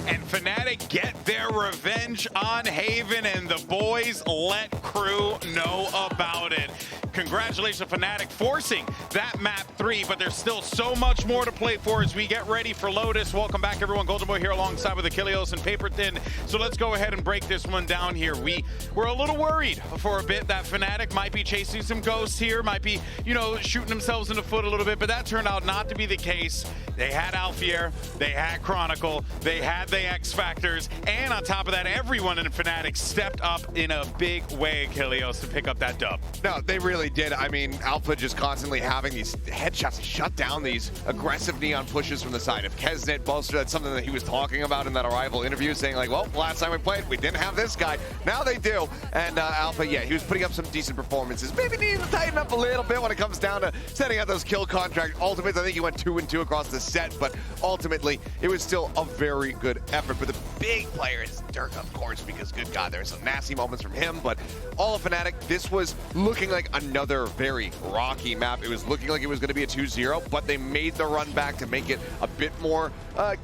and Fnatic get their revenge on Haven, and the boys let Crew know about it. Congratulations, Fnatic, forcing that map 3, but there's still so much more to play for as we get ready for Lotus. Welcome back, everyone. Golden Boy here alongside with Achilles and Paper Thin. So let's go ahead and break this one down here. We were a little worried for a bit that Fnatic might be chasing some ghosts here, might be, shooting themselves in the foot a little bit, but that turned out not to be the case. They had Alfier, they had Chronicle, they had the X Factors, and on top of that, everyone in Fnatic stepped up in a big way, Achilles, to pick up that dub. No, they really did. I mean, Alpha just constantly having these headshots to shut down these aggressive neon pushes from the side of Kesnet. Boaster, that's something that he was talking about in that Arrival interview, saying like, well, last time we played, we didn't have this guy. Now they do. And Alpha, yeah, he was putting up some decent performances. Maybe needing to tighten up a little bit when it comes down to setting out those kill contract ultimates. I think he went 2-2 across the set, but ultimately, it was still a very good effort. But the big player is Derke, of course, because good God, there were some nasty moments from him. But all of Fnatic, this was looking like another very rocky map. It was looking like it was going to be a 2-0, but they made the run back to make it a bit more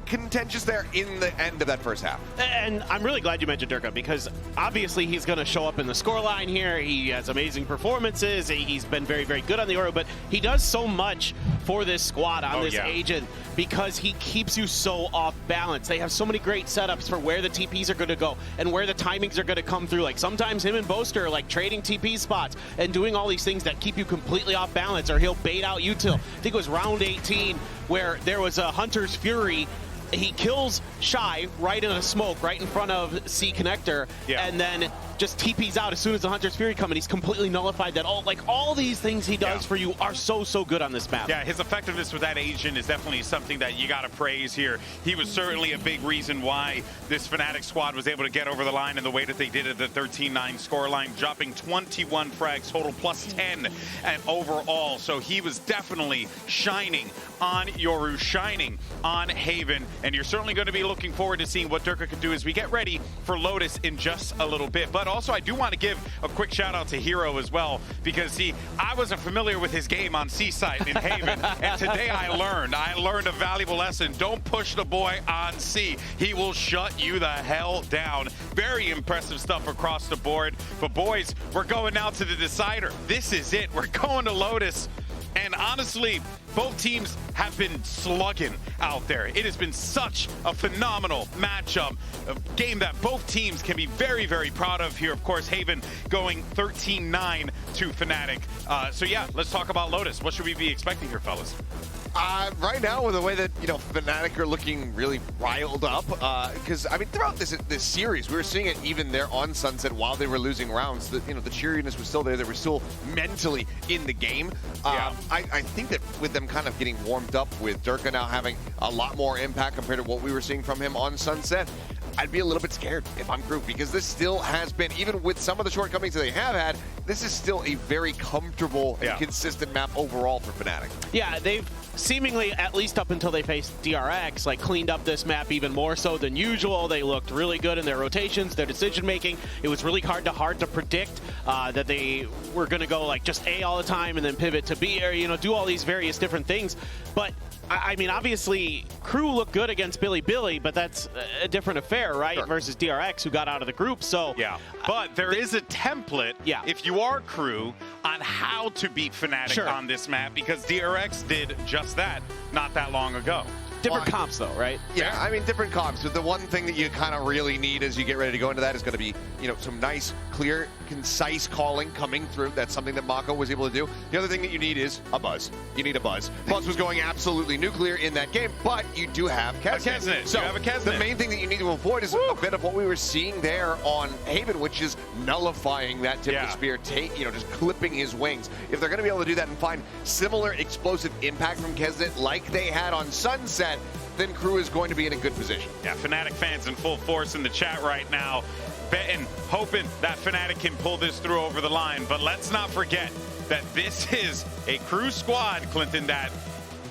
contentious there in the end of that first half. And I'm really glad you mentioned Derke, because obviously he's going to show up in the scoreline here. He has amazing performances. He's been very, very good on the Oro, but he does so much for this squad on this agent because he keeps you so off balance. They have so many great setups for where the TPs are going to go and where the timings are going to come through. Like sometimes him and Boaster are like trading TP spots and doing all these things that keep you completely off balance, or he'll bait out util. I think it was round 18 where there was a Hunter's Fury. He kills Shy right in a smoke, right in front of C Connector, and then just TPs out as soon as the Hunter's Fury come, and he's completely nullified that. All these things he does for you are so good on this map. Yeah, his effectiveness with that agent is definitely something that you got to praise here. He was certainly a big reason why this Fnatic squad was able to get over the line in the way that they did at the 13-9 scoreline, dropping 21 frags total plus 10 and overall. So he was definitely shining on Yoru, shining on Haven, and you're certainly going to be looking forward to seeing what Derke can do as we get ready for Lotus in just a little bit. But also, I do want to give a quick shout out to Hero as well, because see, I wasn't familiar with his game on C-site in Haven, and today I learned a valuable lesson. Don't push the boy on C. He will shut you the hell down. Very impressive stuff across the board. But boys, we're going now to the decider. This is it. We're going to Lotus. And honestly, both teams have been slugging out there. It has been such a phenomenal matchup, a game that both teams can be very, very proud of here. Of course, Haven going 13-9 to Fnatic. So yeah, let's talk about Lotus. What should we be expecting here, fellas? Right now, with the way that Fnatic are looking really riled up, because I mean, throughout this series, we were seeing it even there on Sunset while they were losing rounds. The cheeriness was still there. They were still mentally in the game. I think that with them kind of getting warmed up, with Derke now having a lot more impact compared to what we were seeing from him on Sunset, I'd be a little bit scared if I'm Crew, because this still has been, even with some of the shortcomings that they have had, this is still a very comfortable and consistent map overall for Fnatic. Yeah, they've seemingly, at least up until they faced DRX, like cleaned up this map even more so than usual. They looked really good in their rotations, their decision making. It was really hard to predict that they were going to go like just A all the time and then pivot to B, or do all these various different things. But I mean, obviously, Crew looked good against Billy, but that's a different affair, right? Sure. Versus DRX, who got out of the group. So yeah, but there is a template, if you are Crew, on how to beat Fnatic on this map, because DRX did just that not that long ago. Different comps, though, right? Yeah, I mean, different comps. But the one thing that you kind of really need as you get ready to go into that is going to be, some nice, clear, concise calling coming through. That's something that Mako was able to do. The other thing that you need is a buzz. You need a buzz. Buzz was going absolutely nuclear in that game, but you do have Kesnet. So you have a Kesnet. The main thing that you need to avoid is a bit of what we were seeing there on Haven, which is nullifying that tip of the spear, just clipping his wings. If they're going to be able to do that and find similar explosive impact from Kesnet like they had on Sunset, then Crew is going to be in a good position. Yeah, Fnatic fans in full force in the chat right now, betting, hoping that Fnatic can pull this through over the line. But let's not forget that this is a Crew squad, Clinton, that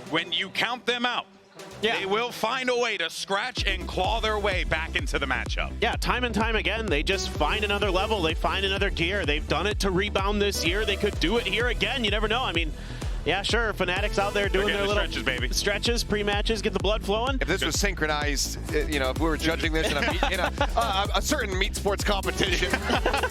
when you count them out, they will find a way to scratch and claw their way back into the matchup. Yeah, time and time again, they just find another level. They find another gear. They've done it to Rebound this year. They could do it here again. You never know. I mean, Yeah, sure. Fanatics out there doing their little stretches, baby. Stretches, pre-matches, get the blood flowing. If this was synchronized, you know, if we were judging this in a certain meat sports competition,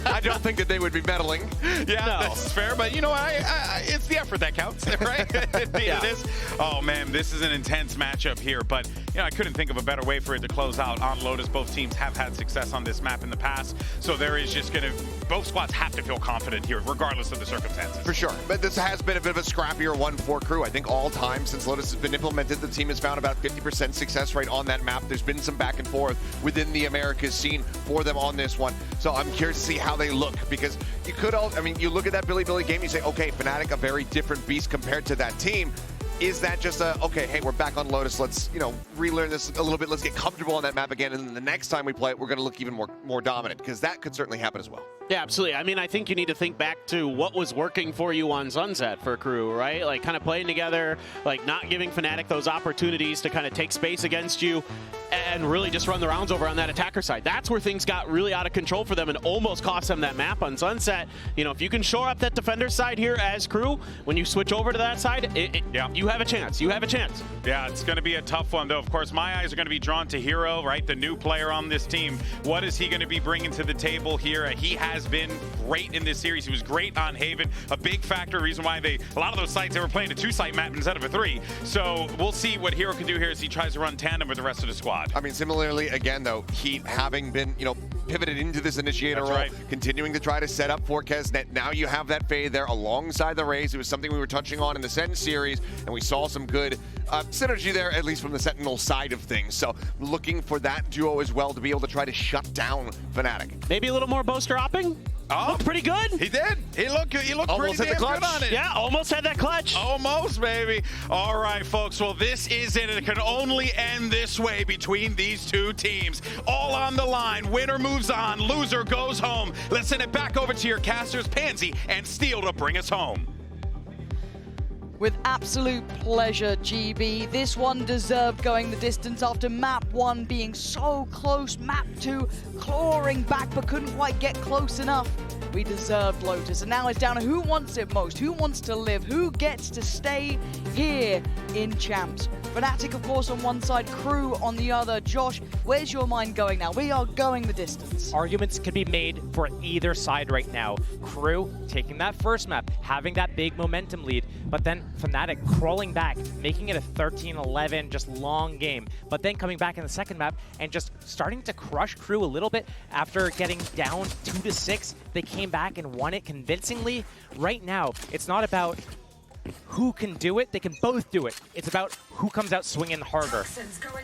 I don't think that they would be meddling. Yeah, that's fair. But you know, it's the effort that counts, right? It is. Oh man, this is an intense matchup here. But you know, I couldn't think of a better way for it to close out on Lotus. Both teams have had success on this map in the past, so there is just going to, both squads have to feel confident here, regardless of the circumstances. For sure. But this has been a bit of a scrappier one for Crew. I think all time since Lotus has been implemented, the team has found about 50% success rate on that map. There's been some back and forth within the Americas scene for them on this one. So I'm curious to see how they look, because you could all, I mean, you look at that Billy game, you say, okay, Fnatic, a very different beast compared to that team. Is that just a, okay, hey, we're back on Lotus, let's, you know, relearn this a little bit, let's get comfortable on that map again, and then the next time we play it, we're gonna look even more dominant, because that could certainly happen as well. Yeah, absolutely. I mean, I think you need to think back to what was working for you on Sunset for Crew, right? Like, kind of playing together, like not giving Fnatic those opportunities to kind of take space against you and really just run the rounds over on that attacker side. That's where things got really out of control for them and almost cost them that map on Sunset. You know, if you can shore up that defender side here as Crew, when you switch over to that side, you have a chance. You have a chance. Yeah, it's going to be a tough one, though. Of course, my eyes are going to be drawn to Hero, right? The new player on this team. What is he going to be bringing to the table here? He has been great in this series. He was great on Haven. A big factor, reason why a lot of those sites, they were playing a 2-site map instead of a 3. So we'll see what Hero can do here as he tries to run tandem with the rest of the squad. I mean, similarly, again, though, Heat having been, you know, pivoted into this initiator role, continuing to try to set up for Kesnet. Now you have that fade there alongside the Raze. It was something we were touching on in the Sen series, and we saw some good synergy there, at least from the Sentinel side of things. So looking for that duo as well to be able to try to shut down Fnatic. Maybe a little more Boaster hopping. Oh, looked pretty good. He did. He looked almost pretty damn good on it. Yeah, almost had that clutch. Almost, baby. All right, folks. Well, this is it. It can only end this way between these two teams. All on the line. Winner moves on. Loser goes home. Let's send it back over to your casters, Pansy and Steel, to bring us home. With absolute pleasure, GB. This one deserved going the distance after map 1 being so close, map 2 clawing back but couldn't quite get close enough. We deserved Lotus, and now it's down to who wants it most, who wants to live, who gets to stay here in Champs. Fnatic, of course, on one side, Crew on the other. Josh, where's your mind going now? We are going the distance. Arguments could be made for either side right now. Crew taking that first map, having that big momentum lead, but then Fnatic crawling back, making it a 13-11, just long game. But then coming back in the second map and just starting to crush Crew a little bit after getting down 2-6. They came back and won it convincingly. Right now, it's not about who can do it, they can both do it. It's about who comes out swinging harder.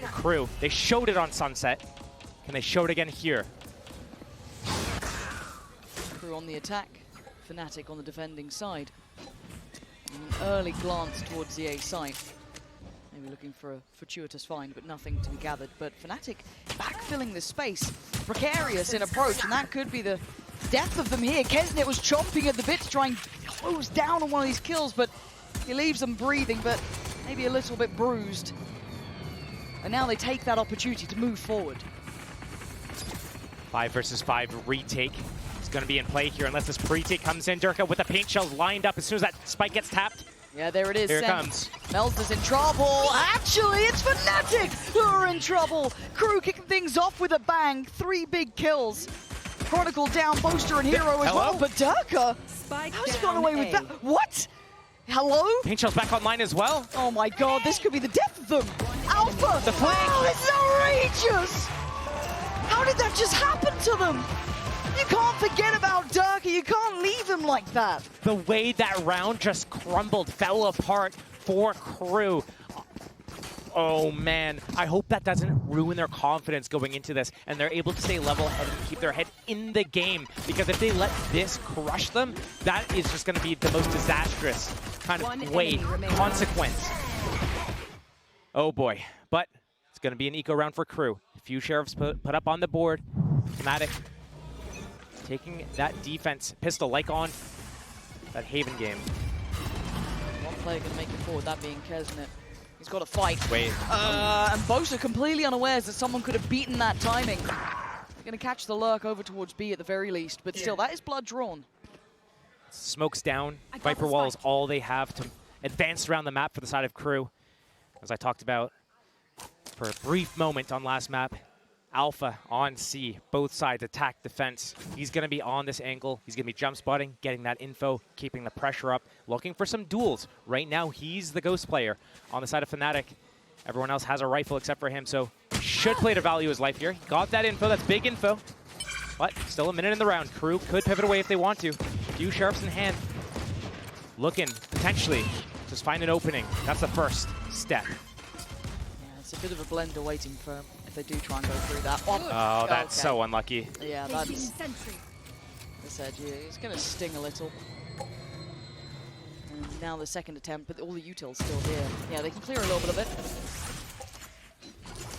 Crew, they showed it on Sunset. Can they show it again here? Crew on the attack, Fnatic on the defending side. An early glance towards the A site. Maybe looking for a fortuitous find, but nothing to be gathered. But Fnatic backfilling the space. Precarious in approach, and that could be the death of them here. Kesnet was chomping at the bit to try and close down on one of these kills, but he leaves them breathing, but maybe a little bit bruised. And now they take that opportunity to move forward. 5 versus 5 retake is going to be in play here unless this pre-take comes in. Derke with the paint shells lined up as soon as that spike gets tapped. Yeah, there it is. Here it comes. Melzer's in trouble. Actually, it's Fnatic who are in trouble. Crew kicking things off with a bang. 3 big kills. Chronicle down, Boaster and Hero as well, but Derke, how's he gone away with that? What? Hello? Paint shell's back online as well. Oh my god, this could be the death of them. Alpha! The flank! Oh, it's outrageous! How did that just happen to them? You can't forget about Derke, you can't leave him like that. The way that round just crumbled, fell apart for Crew. Oh man, I hope that doesn't ruin their confidence going into this and they're able to stay level-headed and keep their head in the game, because if they let this crush them, that is just going to be the most disastrous kind of consequence. Oh boy, but it's going to be an eco round for Crew. A few sheriffs put up on the board. Fnatic taking that defense pistol like on that Haven game. One player going to make it forward, that being Kesnet. He's got to fight. Wait. And Boaster completely unawares that someone could have beaten that timing. They're going to catch the lurk over towards B at the very least, but still, that is blood drawn. Smokes down. Viper Wall is all they have to advanced around the map for the side of Crew. As I talked about for a brief moment on last map, Alpha on C, both sides attack, defense. He's going to be on this angle. He's going to be jump spotting, getting that info, keeping the pressure up, looking for some duels. Right now, he's the ghost player on the side of Fnatic. Everyone else has a rifle except for him, so should play to value his life here. He got that info. That's big info. But still a minute in the round. Crew could pivot away if they want to. Few sheriffs in hand. Looking, potentially, just find an opening. That's the first step. Yeah, it's a bit of a blender waiting for if they do try and go through that. Oh, that's so unlucky. Yeah, that's... As I said, yeah, it's going to sting a little. And now the second attempt, but all the utils still here. Yeah, they can clear a little bit of it.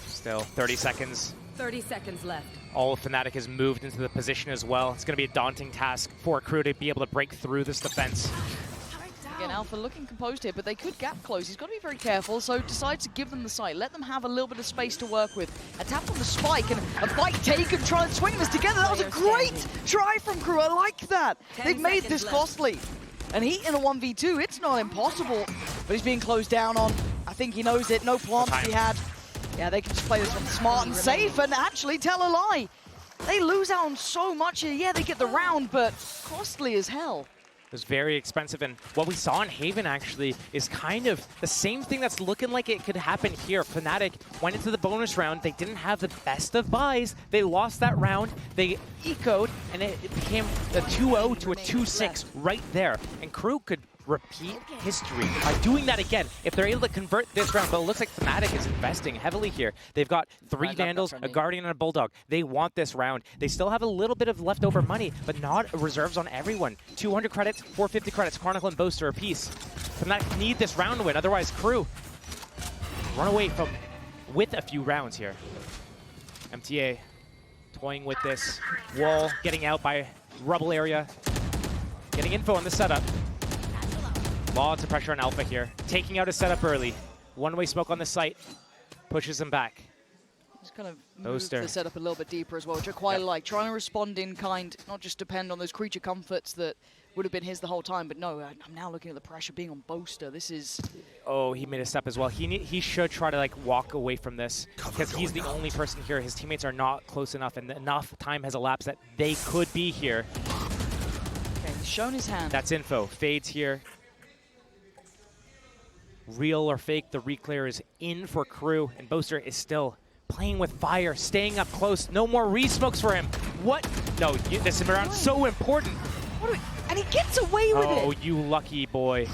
Still 30 seconds. 30 seconds left. All of Fnatic has moved into the position as well. It's going to be a daunting task for Crew to be able to break through this defense. Again, Alpha looking composed here, but they could gap close. He's got to be very careful, so decides to give them the sight. Let them have a little bit of space to work with. A tap on the spike and a bite taken, try and swing this together. That was a great try from Crew. I like that. They've made this costly. And he in a 1v2, it's not impossible, but he's being closed down on. I think he knows it. No plants he had. Yeah, they can just play this one smart and safe and actually tell a lie. They lose out on so much here. Yeah, they get the round, but costly as hell. It was very expensive, and what we saw in Haven actually is kind of the same thing that's looking like it could happen here. Fnatic went into the bonus round. They didn't have the best of buys. They lost that round. They ecoed, and it became a 2-0 to a 2-6 right there. And Crew could repeat history by doing that again if they're able to convert this round. But it looks like Fnatic is investing heavily here. They've got 3 Vandals, a Guardian, and a Bulldog. They want this round. They still have a little bit of leftover money, but not reserves on everyone. 200 credits, 450 credits, Chronicle and Boaster apiece. Fnatic need this round win, otherwise Crew run away from with a few rounds here. MTA toying with this wall, getting out by rubble area, getting info on the setup. Lots of pressure on Alpha here. Taking out his setup early. One-way smoke on the site. Pushes him back. Just kind of move Boaster. the setup a little bit deeper as well, which I quite like. Trying to respond in kind, not just depend on those creature comforts that would have been his the whole time, but no, I'm now looking at the pressure being on Boaster. This is... Oh, he made a step as well. He should try to like walk away from this because he's the only person here. His teammates are not close enough, and enough time has elapsed that they could be here. Okay, he's shown his hand. That's info. Fades here. Real or fake, the reclear is in for Crew, and Boaster is still playing with fire, staying up close. No more re-smokes for him. What? No, this round is so important. And he gets away with it. Oh, you lucky boy.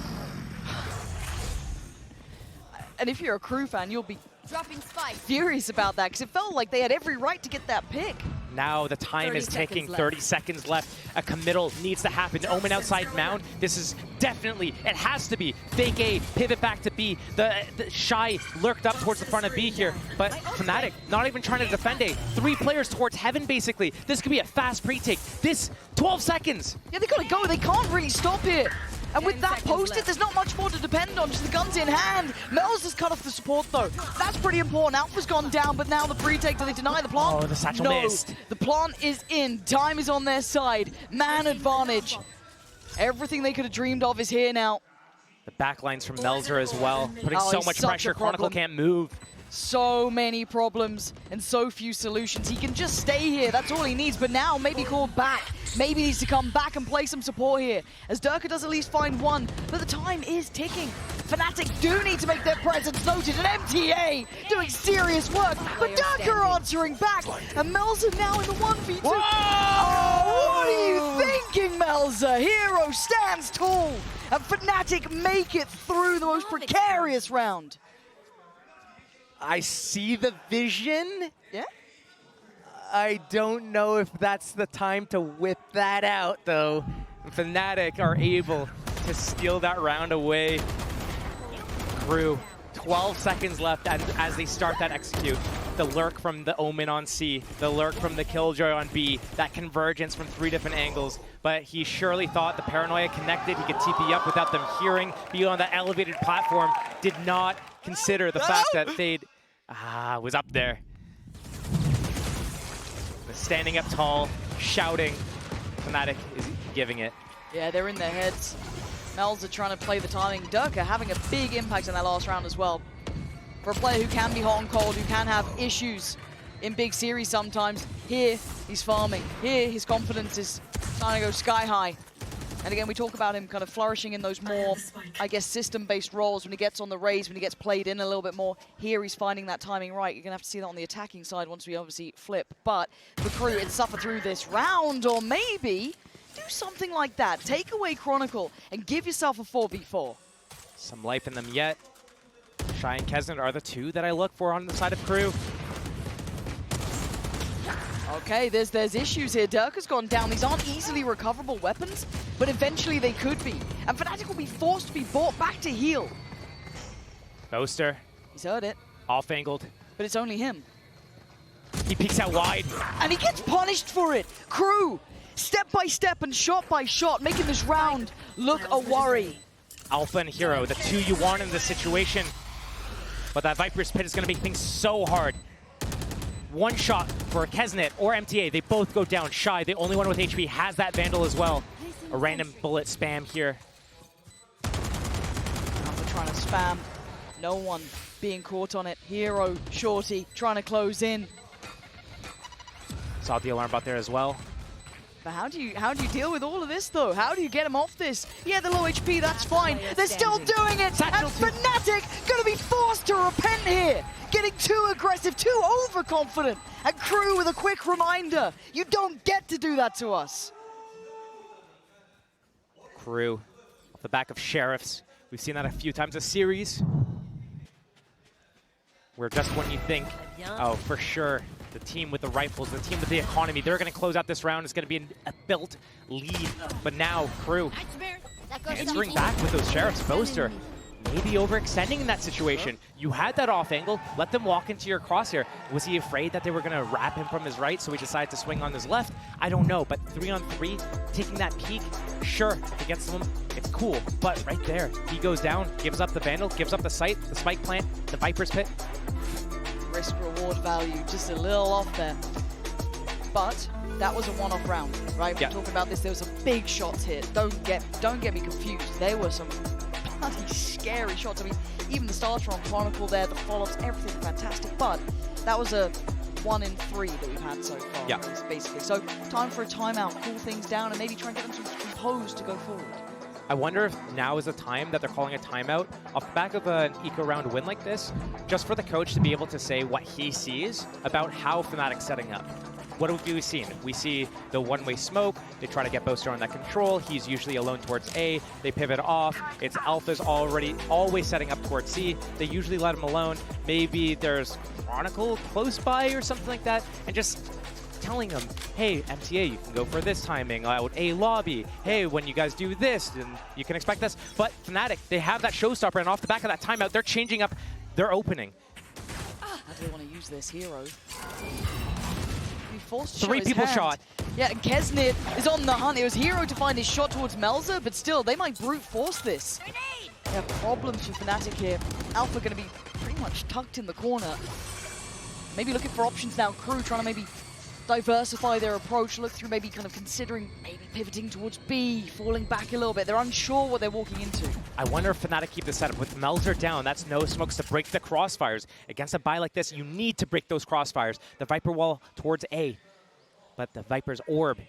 And if you're a Crew fan, you'll be Dropping spike. furious about that, because it felt like they had every right to get that pick. Now the time is ticking, 30 seconds left. A committal needs to happen. Omen outside mound. This is definitely, it has to be. Fake A, pivot back to B. The Shy lurked up towards the front of B here, but Fnatic not even trying to defend A. 3 players towards heaven, basically. This could be a fast pre-take. This, 12 seconds. Yeah, they gotta go. They can't really stop here. And with that posted, there's not much more to depend on, just the guns in hand. Mel's has cut off the support, though. That's pretty important. Alpha's gone down, but now the pre-take, do they deny the plant? Oh, the satchel missed. The plant is in. Time is on their side. Man advantage. Everything they could have dreamed of is here now. The backlines from Melzer as well, putting so much pressure. Chronicle can't move. So many problems and so few solutions. He can just stay here, that's all he needs, but now maybe called back. Maybe needs to come back and play some support here, as Derke does at least find one, but the time is ticking. Fnatic do need to make their presence noted, and MTA doing serious work, but Derke are answering back, and Melzer now in the 1v2. Whoa! Oh, what are you thinking, Melzer? Hero stands tall, and Fnatic make it through the most precarious round. I see the vision. Yeah? I don't know if that's the time to whip that out, though. Fnatic are able to steal that round away. Crew, 12 seconds left as they start that execute. The lurk from the Omen on C, the lurk from the Killjoy on B, that convergence from 3 different angles. But he surely thought the Paranoia connected, he could TP up without them hearing, be on that elevated platform, did not consider the fact that Fade was up there. Standing up tall, shouting. Fnatic is giving it. Yeah, they're in their heads. Melza trying to play the timing. Derke having a big impact in that last round as well. For a player who can be hot and cold, who can have issues in big series sometimes, here he's farming. Here his confidence is trying to go sky high. And again, we talk about him kind of flourishing in those more, I guess, system-based roles when he gets on the raise, when he gets played in a little bit more. Here he's finding that timing right. You're going to have to see that on the attacking side once we obviously flip. But for KRU, it's suffer through this round, or maybe do something like that. Take away Chronicle and give yourself a 4v4. Some life in them yet. Shy and Kesnet are the two that I look for on the side of KRU. Okay, there's issues here. Derke's gone down. These aren't easily recoverable weapons, but eventually they could be. And Fnatic will be forced to be brought back to heal. Boaster. He's heard it. Off-angled. But it's only him. He peeks out wide. And he gets punished for it. KRU, step by step and shot by shot, making this round look a worry. Alpha and Hero, the two you want in this situation. But that Viper's Pit is going to make things so hard. One shot for Kesnet or MTA. They both go down. Shy, the only one with HP, has that Vandal as well. A random bullet spam here. Alpha trying to spam. No one being caught on it. Hero, Shorty, trying to close in. Saw the alarm bot there as well. But how do you deal with all of this, though? How do you get him off this? Yeah, the low HP, that's fine. They're still doing it, and Fnatic gonna be forced to repent here. Getting too aggressive, too overconfident. And KRU with a quick reminder, you don't get to do that to us. KRU off the back of Sheriffs. We've seen that a few times this series. Where just when you think, oh, for sure, the team with the rifles, the team with the economy, they're going to close out this round. It's going to be a built lead. But now, KRU answering back with those Sheriffs. Boaster maybe overextending in that situation. You had that off angle. Let them walk into your crosshair. Was he afraid that they were going to wrap him from his right, so he decided to swing on his left? I don't know, but 3-on-3, taking that peek, sure, against them, it's cool. But right there, he goes down, gives up the Vandal, gives up the sight, the spike plant, the Viper's Pit. Risk-reward value just a little off there. But that was a one-off round, right? We're talking about this, there was some big shots here. Don't get me confused. There were some bloody scary shots. I mean, even the starter on Chronicle there, the follow-ups, everything fantastic. But that was a 1 in 3 that we've had so far, basically. So time for a timeout, cool things down, and maybe try and get them some composed to go forward. I wonder if now is the time that they're calling a timeout off the back of an eco round win like this, just for the coach to be able to say what he sees about how Fnatic's setting up. What have we seen? We see the one-way smoke. They try to get Boaster on that control. He's usually alone towards A. They pivot off. It's Alpha's always setting up towards C. They usually let him alone. Maybe there's Chronicle close by or something like that, and just telling them, hey, MTA, you can go for this timing out A lobby. Hey, when you guys do this, then you can expect this. But Fnatic, they have that showstopper, and off the back of that timeout, they're changing up their opening. How do they want to use this Hero? He forced 3 people shot. Yeah, and Kesnet is on the hunt. It was Hero to find his shot towards Melza, but still, they might brute force this. They have problems for Fnatic here. Alpha going to be pretty much tucked in the corner. Maybe looking for options now. KRU trying to maybe diversify their approach, look through maybe kind of considering maybe pivoting towards B, falling back a little bit. They're unsure what they're walking into. I wonder if Fnatic keep the setup with Melzer down. That's no smokes to break the crossfires. Against a buy like this, you need to break those crossfires. The Viper wall towards A, but the Viper's orb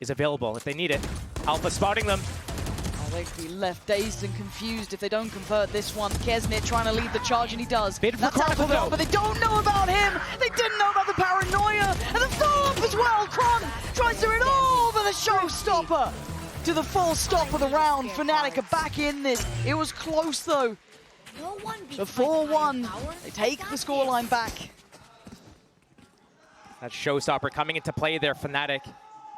is available if they need it. Alpha spotting them. They could be left dazed and confused if they don't convert this one. Kesnet trying to lead the charge, and he does. Bait for That's Chronicle, Alpha, though. but they don't know about him. They didn't know about the paranoia. And the follow-up as well. Kron tries to it over the showstopper. To the full stop of the round. Fnatic are back in this. It was close, though. The 4-1. They take the scoreline back. That showstopper coming into play there, Fnatic.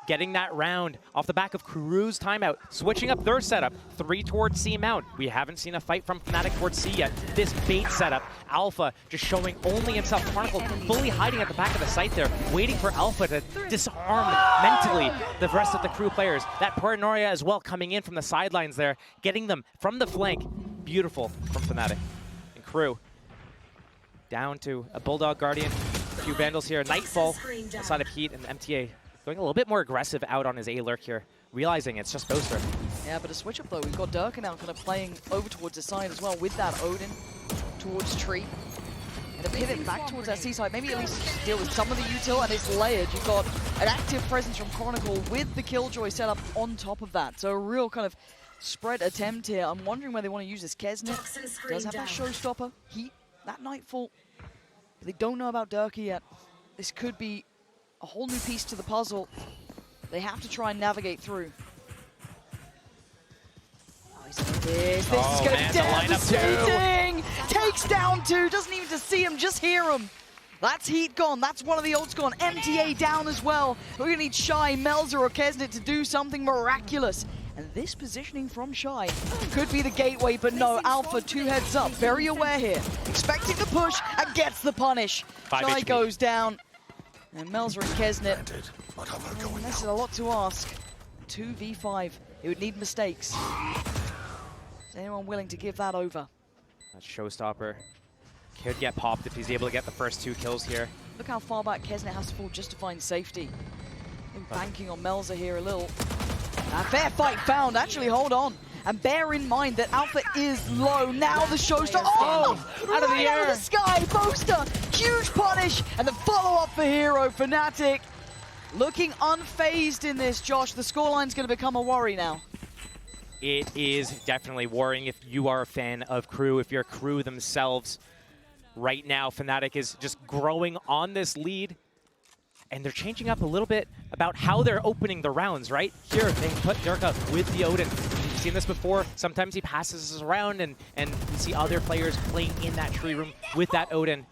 Getting that round off the back of KRU's timeout, switching up their setup, 3 towards C mount. We haven't seen a fight from Fnatic towards C yet. This bait setup, Alpha just showing only himself. Chronicle fully hiding at the back of the site there, waiting for Alpha to disarm mentally the rest of the KRU players. That paranoia as well coming in from the sidelines there, getting them from the flank. Beautiful from Fnatic. And KRU down to a Bulldog Guardian, a few Vandals here, Nightfall, outside of Heat, and MTA going a little bit more aggressive out on his A lurk here. realizing it's just Boaster. Yeah, but a switch up though. We've got Derke now kind of playing over towards the side as well with that Odin towards Tree. And a pivot back towards that seaside, maybe at least deal with some of the util, and it's layered. You've got an active presence from Chronicle with the Killjoy set up on top of that. So a real kind of spread attempt here. I'm wondering where they want to use this. Kesnet does have that showstopper, Heat, that Nightfall. But they don't know about Derke yet. This could be a whole new piece to the puzzle. They have to try and navigate through. This is going to be devastating! Takes down 2, doesn't even just see him, just hear him. That's Heat gone, that's one of the ults gone. MTA down as well. We're going to need Shy, Melzer or Kesnet to do something miraculous. And this positioning from Shy could be the gateway, but no, Alpha 2 heads up, very aware here. Expecting the push and gets the punish. Shy goes down. And Melzer and Kesnet, this is a lot to ask. 2v5, it would need mistakes. Is anyone willing to give that over? That showstopper could get popped if he's able to get the first 2 kills here. Look how far back Kesnet has to fall just to find safety. Banking on Melzer here a little. A fair fight found, actually, hold on. And bear in mind that Alpha is low. Now the showstopper, out of the air. Out of the sky, Boaster, huge punish, and the follow-up for Hero, Fnatic. Looking unfazed in this, Josh. The scoreline's going to become a worry now. It is definitely worrying if you are a fan of KRU, if you're KRU themselves. Right now, Fnatic is just growing on this lead, and they're changing up a little bit about how they're opening the rounds, right? Here, they put Derke with the Odin. We've seen this before. Sometimes he passes us around, and we see other players playing in that tree room with that Odin.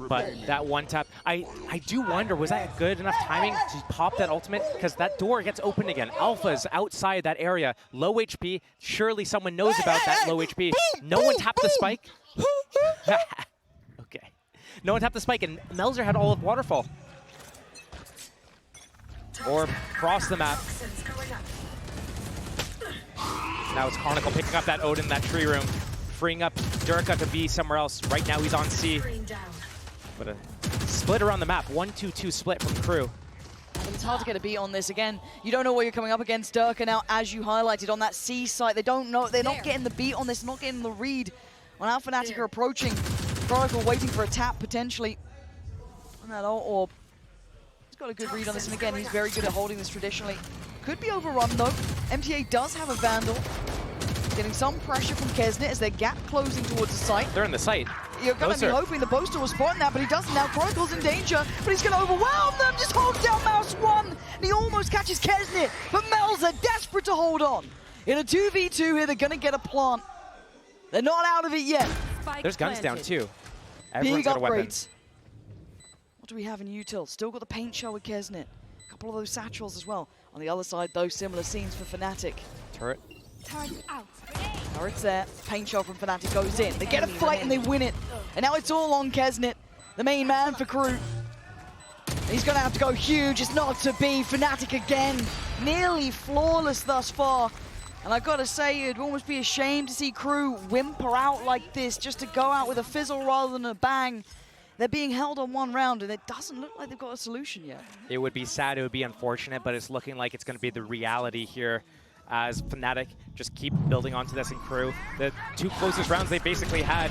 But that one tap, I do wonder, was that good enough timing to pop that ultimate? Because that door gets opened again. Alpha's outside that area, low HP. Surely someone knows about that low HP. No one tapped the spike. Okay. No one tapped the spike, and Melzer had all of Waterfall. Or cross the map. Now it's Chronicle picking up that Odin in that tree room, freeing up Derke to be somewhere else. Right now he's on C. But a split around the map, 1-2-2 split from KRU. It's hard to get a beat on this. Again, you don't know what you're coming up against. Derke now, as you highlighted, on that C site. They don't know, they're not getting the beat on this, not getting the read. When Fnatic are approaching, Chronicle waiting for a tap potentially. On that ult orb. He's got a good read on this, and again, he's very good at holding this traditionally. Could be overrun though. MTA does have a Vandal. Getting some pressure from Kesnet as their gap closing towards the site. They're in the site. You're going to be hoping the Boaster will spawn that, but he doesn't now. Chronicle's in danger, but he's going to overwhelm them. Just holds down mouse 1, and he almost catches Kesnet, but Melzer desperate to hold on. In a 2v2 here, they're going to get a plant. They're not out of it yet. There's guns down too. Everyone's got a weapon. What do we have in util? Still got the paint shell with Kesnet. A couple of those satchels as well. On the other side, though, similar scenes for Fnatic. Turret. Turret out. Turret's there. Paint shell from Fnatic goes in. They get a fight and they win it. And now it's all on Kesnet, the main man for KRU. He's going to have to go huge. It's not to be. Fnatic again. Nearly flawless thus far. And I've got to say, it'd almost be a shame to see KRU whimper out like this, just to go out with a fizzle rather than a bang. They're being held on one round, and it doesn't look like they've got a solution yet. It would be sad, it would be unfortunate, but it's looking like it's going to be the reality here as Fnatic just keep building onto this in KRU. The 2 closest rounds they basically had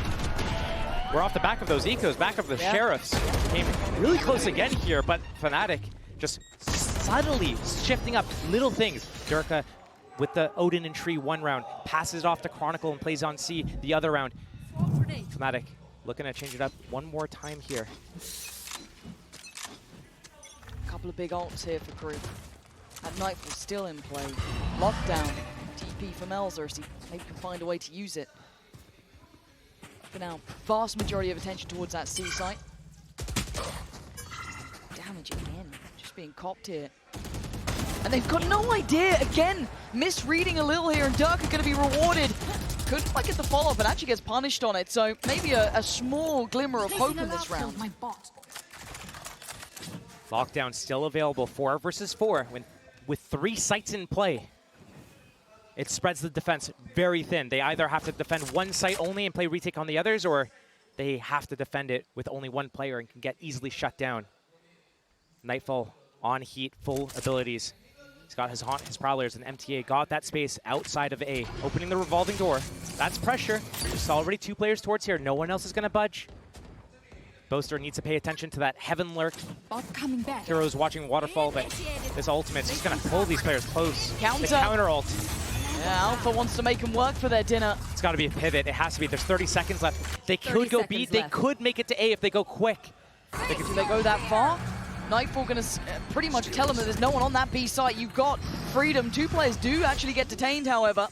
were off the back of those ecos, back of the Sheriffs. Came really close again here, but Fnatic just subtly shifting up little things. Derke with the Odin and Tree 1 round, passes it off to Chronicle and plays on C the other round. Fnatic looking to change it up one more time here. A couple of big ults here for KRU. That Nightfall still in play. Lockdown. TP for Melzer, so he maybe can find a way to use it. For now, vast majority of attention towards that C site. Damage again, just being copped here. And they've got no idea, again, misreading a little here, and Derke are going to be rewarded. Couldn't quite get the follow-up, but actually gets punished on it, so maybe a small glimmer of hope in this round. Lockdown still available, 4 versus 4, with 3 sites in play. It spreads the defense very thin. They either have to defend one site only and play retake on the others, or they have to defend it with only one player and can get easily shut down. Nightfall on Heat, full abilities. He's got his Haunt, his Prowlers, and MTA got that space outside of A, opening the revolving door. That's pressure. There's already 2 players towards here. No one else is going to budge. Boaster needs to pay attention to that Heaven Lurk. Coming back. Hero's watching Waterfall, but this ultimate's just going to pull these players close. Counter. The counter ult. Yeah, Alpha wants to make them work for their dinner. It's got to be a pivot. It has to be. There's 30 seconds left. They 30 could go B. seconds They left. could make it to A if they go quick. Do they go that far? Nightfall going to pretty much tell them that there's no one on that B site. You've got freedom. 2 players do actually get detained, however.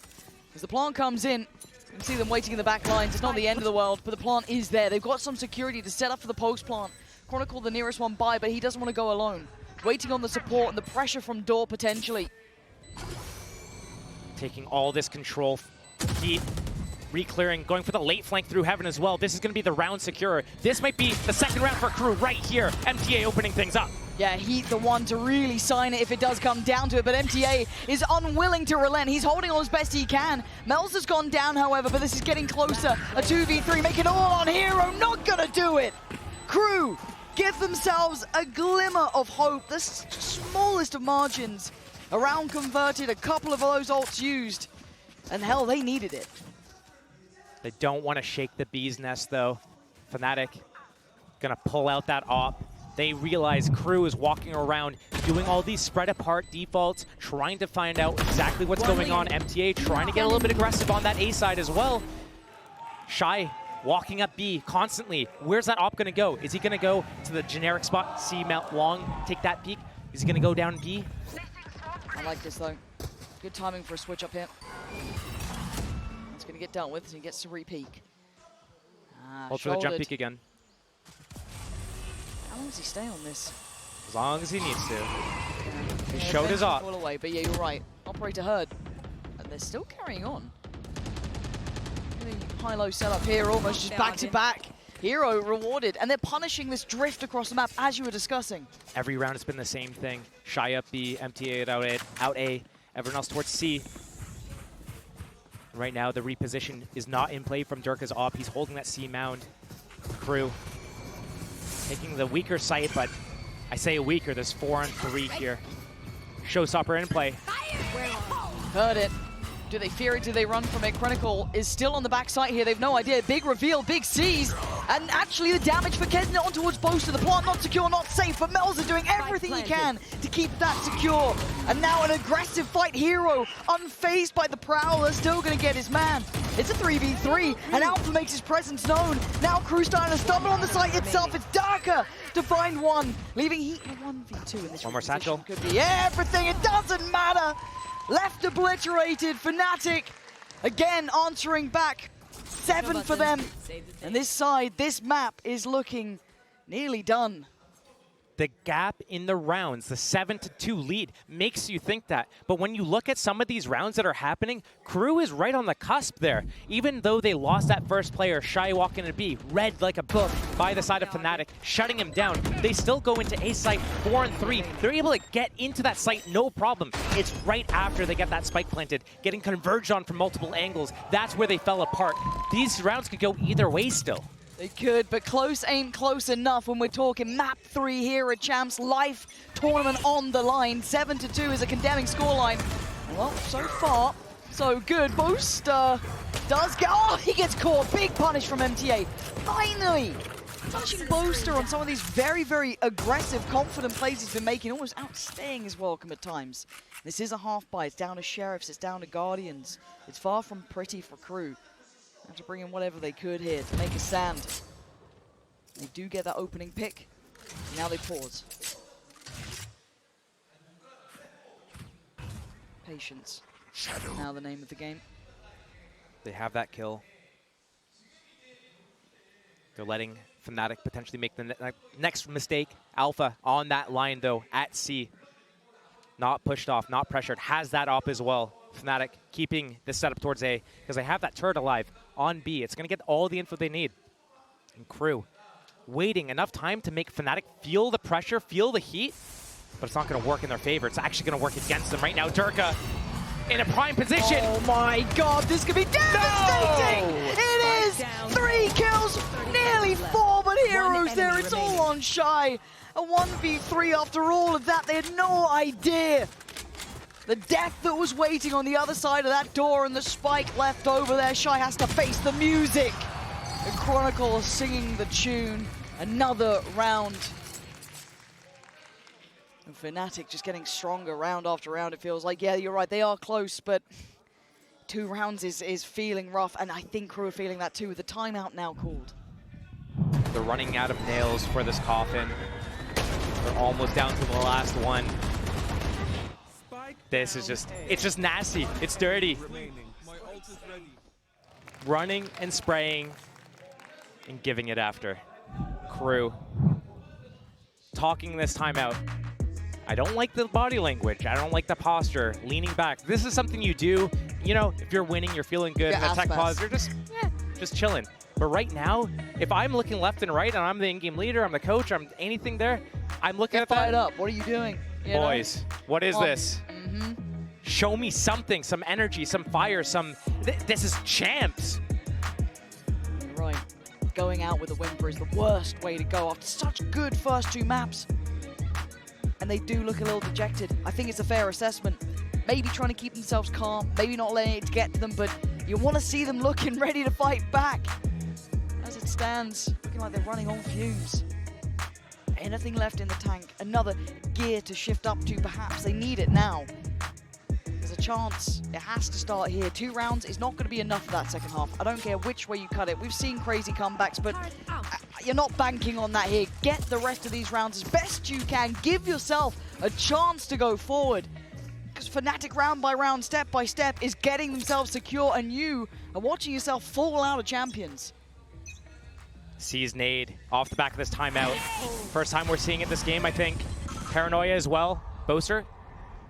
As the plant comes in, you can see them waiting in the back lines. It's not the end of the world, but the plant is there. They've got some security to set up for the post plant. Chronicle the nearest one by, but he doesn't want to go alone. Waiting on the support and the pressure from Door potentially. Taking all this control. Heat re-clearing, going for the late flank through Heaven as well. This is going to be the round secure. This might be the second round for KRU right here. MTA opening things up. Yeah, Heat the one to really sign it if it does come down to it, but MTA is unwilling to relent. He's holding on as best he can. Mel's has gone down, however, but this is getting closer. A 2v3, make it all on Hero, not gonna do it. KRU give themselves a glimmer of hope, the smallest of margins. A round converted, a couple of those ults used, and hell, they needed it. They don't want to shake the bee's nest, though. Fnatic gonna pull out that op. They realize KRU is walking around, doing all these spread apart defaults, trying to find out exactly what's going on. MTA trying to get a little bit aggressive on that A side as well. Shy walking up B constantly. Where's that op gonna go? Is he gonna go to the generic spot, see Mount Long, take that peek? Is he gonna go down B? I like this though. Good timing for a switch up here. It's gonna get dealt with as he gets to re-peek. Hold for the jump peek again. How long does he stay on this? As long as he needs to. He Yeah, showed his op. All away, but yeah, you're right. Operator heard. And they're still carrying on. Really high-low setup here, almost just back-to-back. Hero rewarded, and they're punishing this drift across the map, as you were discussing. Every round it's been the same thing. Shy up B, MTA out A, everyone else towards C. Right now, the reposition is not in play from Derke's op. He's holding that C mound. KRU taking the weaker site, but I say weaker. There's 4 on 3 here. Showstopper in play. Heard it. Do they fear it? Do they run from it? Chronicle is still on the back side here. They've no idea. Big reveal, big C's. And actually the damage for Kesnet on towards Boaster. The plant not secure, not safe, but Mel's are doing everything he can to keep that secure. And now an aggressive fight. Hero, unfazed by the Prowler, still going to get his man. It's a 3v3, and Alpha makes his presence known. Now KRU starting to stumble on the site itself. It's Derke to find one, leaving Heat in a 1v2 in this One more satchel. Could be everything. It doesn't matter. Left obliterated. Fnatic again answering back. 7 for them. And this side, this map is looking nearly done. The gap in the rounds, the 7-2 lead, makes you think that. But when you look at some of these rounds that are happening, KRU is right on the cusp there. Even though they lost that first player, Shy walking into B, read like a book by the side of Fnatic, shutting him down. They still go into A site 4 and 3. They're able to get into that site, no problem. It's right after they get that spike planted, getting converged on from multiple angles. That's where they fell apart. These rounds could go either way still. They could, but close ain't close enough when we're talking map 3 here at Champs. Life tournament on the line. 7-2 is a condemning scoreline. Well, so far, so good. Boaster does get... Oh, he gets caught. Big punish from MTA. Finally! Punishing Boaster on some of these very, very aggressive, confident plays he's been making. Almost outstaying his welcome at times. This is a half buy. It's down to Sheriffs. It's down to Guardians. It's far from pretty for KRU. Have to bring in whatever they could here to make a stand. They do get that opening pick. Now they pause. Patience. Now the name of the game. They have that kill. They're letting Fnatic potentially make the next mistake. Alpha on that line, though, at C. Not pushed off, not pressured. Has that op as well. Fnatic keeping the setup towards A because they have that turret alive on B. It's going to get all the info they need. And KRU waiting enough time to make Fnatic feel the pressure, feel the heat, but it's not going to work in their favor. It's actually going to work against them right now. Derke in a prime position. Oh my god, this could be devastating! No! It is! 3 kills, nearly 4, but Heroes there. It's all on Shy. A 1v3 after all of that. They had no idea The death that was waiting on the other side of that door, and the spike left over there. Shy has to face the music. And Chronicle singing the tune. Another round. And Fnatic just getting stronger round after round, it feels like. Yeah, you're right, they are close, but 2 rounds is feeling rough, and I think CRU are feeling that too. The timeout now called. They're running out of nails for this coffin. They're almost down to the last one. This is just, it's just nasty. It's dirty. Running and spraying and giving it after. CRU talking this timeout. I don't like the body language. I don't like the posture, leaning back. This is something you do, you know, if you're winning, you're feeling good, Yeah, in the tech ass pause, you're just chilling. But right now, if I'm looking left and right and I'm the in-game leader, I'm the coach, I'm anything there, I'm looking at that. Fired up, what are you doing? You know? Boys, what is this? Mm-hmm. Show me something, some energy, some fire, some... This is champs. Right, going out with a whimper is the worst way to go after such good first 2 maps. And they do look a little dejected. I think it's a fair assessment. Maybe trying to keep themselves calm, maybe not letting it get to them, but you want to see them looking ready to fight back. As it stands, looking like they're running on fumes. Anything left in the tank, another gear to shift up to perhaps. They need it now. There's a chance, it has to start here. 2 rounds is not going to be enough for that second half. I don't care which way you cut it. We've seen crazy comebacks, but you're not banking on that here. Get the rest of these rounds as best you can. Give yourself a chance to go forward. Because Fnatic round by round, step by step, is getting themselves secure, and you are watching yourself fall out of champions. Sees nade off the back of this timeout. First time we're seeing it this game, I think. Paranoia as well. Boaster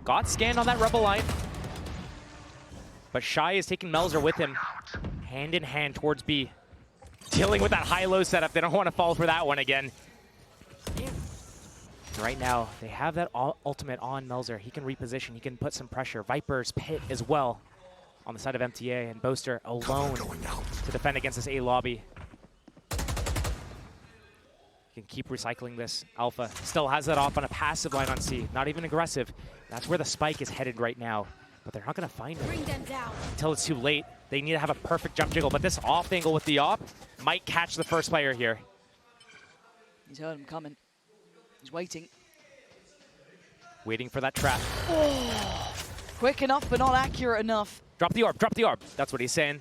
got scanned on that Rebel line. But Shy is taking Melzer with him, hand in hand towards B. Dealing with that high-low setup. They don't want to fall for that one again. Right now, they have that ultimate on Melzer. He can reposition, he can put some pressure. Viper's pit as well on the side of MTA, and Boaster alone to defend against this A lobby. Can keep recycling this. Alpha still has that off on a passive line on C. Not even aggressive. That's where the spike is headed right now. But they're not going to find it until it's too late. They need to have a perfect jump jiggle. But this off angle with the op might catch the first player here. He's heard him coming. He's waiting. Waiting for that trap. Oh, quick enough, but not accurate enough. Drop the orb, drop the orb. That's what he's saying.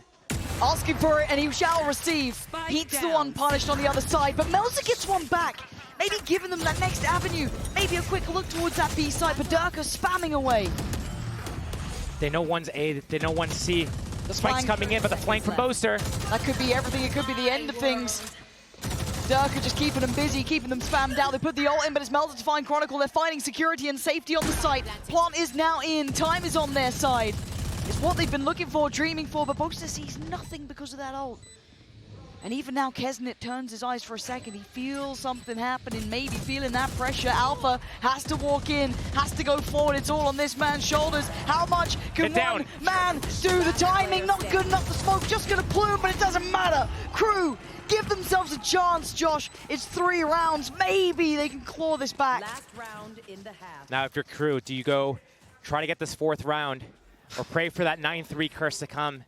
Asking for it, and he shall receive. He's the one punished on the other side, but Melzer gets one back. Maybe giving them that next avenue. Maybe a quick look towards that B side, but Derke spamming away. They know one's A, they know one's C. The spike's coming in, but the flank from Boaster. That could be everything. It could be the end of things. Derke just keeping them busy, keeping them spammed out. They put the ult in, but it's Melzer to find Chronicle. They're finding security and safety on the site. Plant is now in. Time is on their side. It's what they've been looking for, dreaming for, but Boaster sees nothing because of that ult. And even now, Kesnet turns his eyes for a second. He feels something happening, maybe feeling that pressure. Alpha has to walk in, has to go forward. It's all on this man's shoulders. How much can one man do? The timing, not good enough. The smoke just going to plume, but it doesn't matter. CRU give themselves a chance, Josh. It's 3 rounds. Maybe they can claw this back. Last round in the half. Now, if you're CRU, do you go try to get this 4th round or pray for that 9-3 curse to come?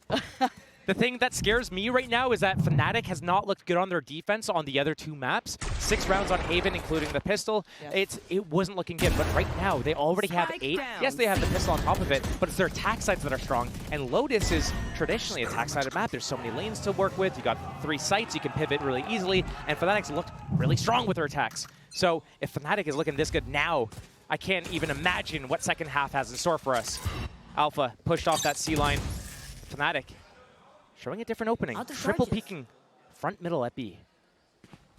The thing that scares me right now is that Fnatic has not looked good on their defense on the other 2 maps. 6 rounds on Haven, including the pistol. Yeah. It wasn't looking good, but right now they already have 8. Yes, they have the pistol on top of it, but it's their attack sides that are strong. And Lotus is traditionally a attack-sided map. There's so many lanes to work with. You got 3 sites, you can pivot really easily, and Fnatic's looked really strong with their attacks. So if Fnatic is looking this good now, I can't even imagine what second half has in store for us. Alpha pushed off that C line. Fnatic showing a different opening. Triple peeking front middle at B.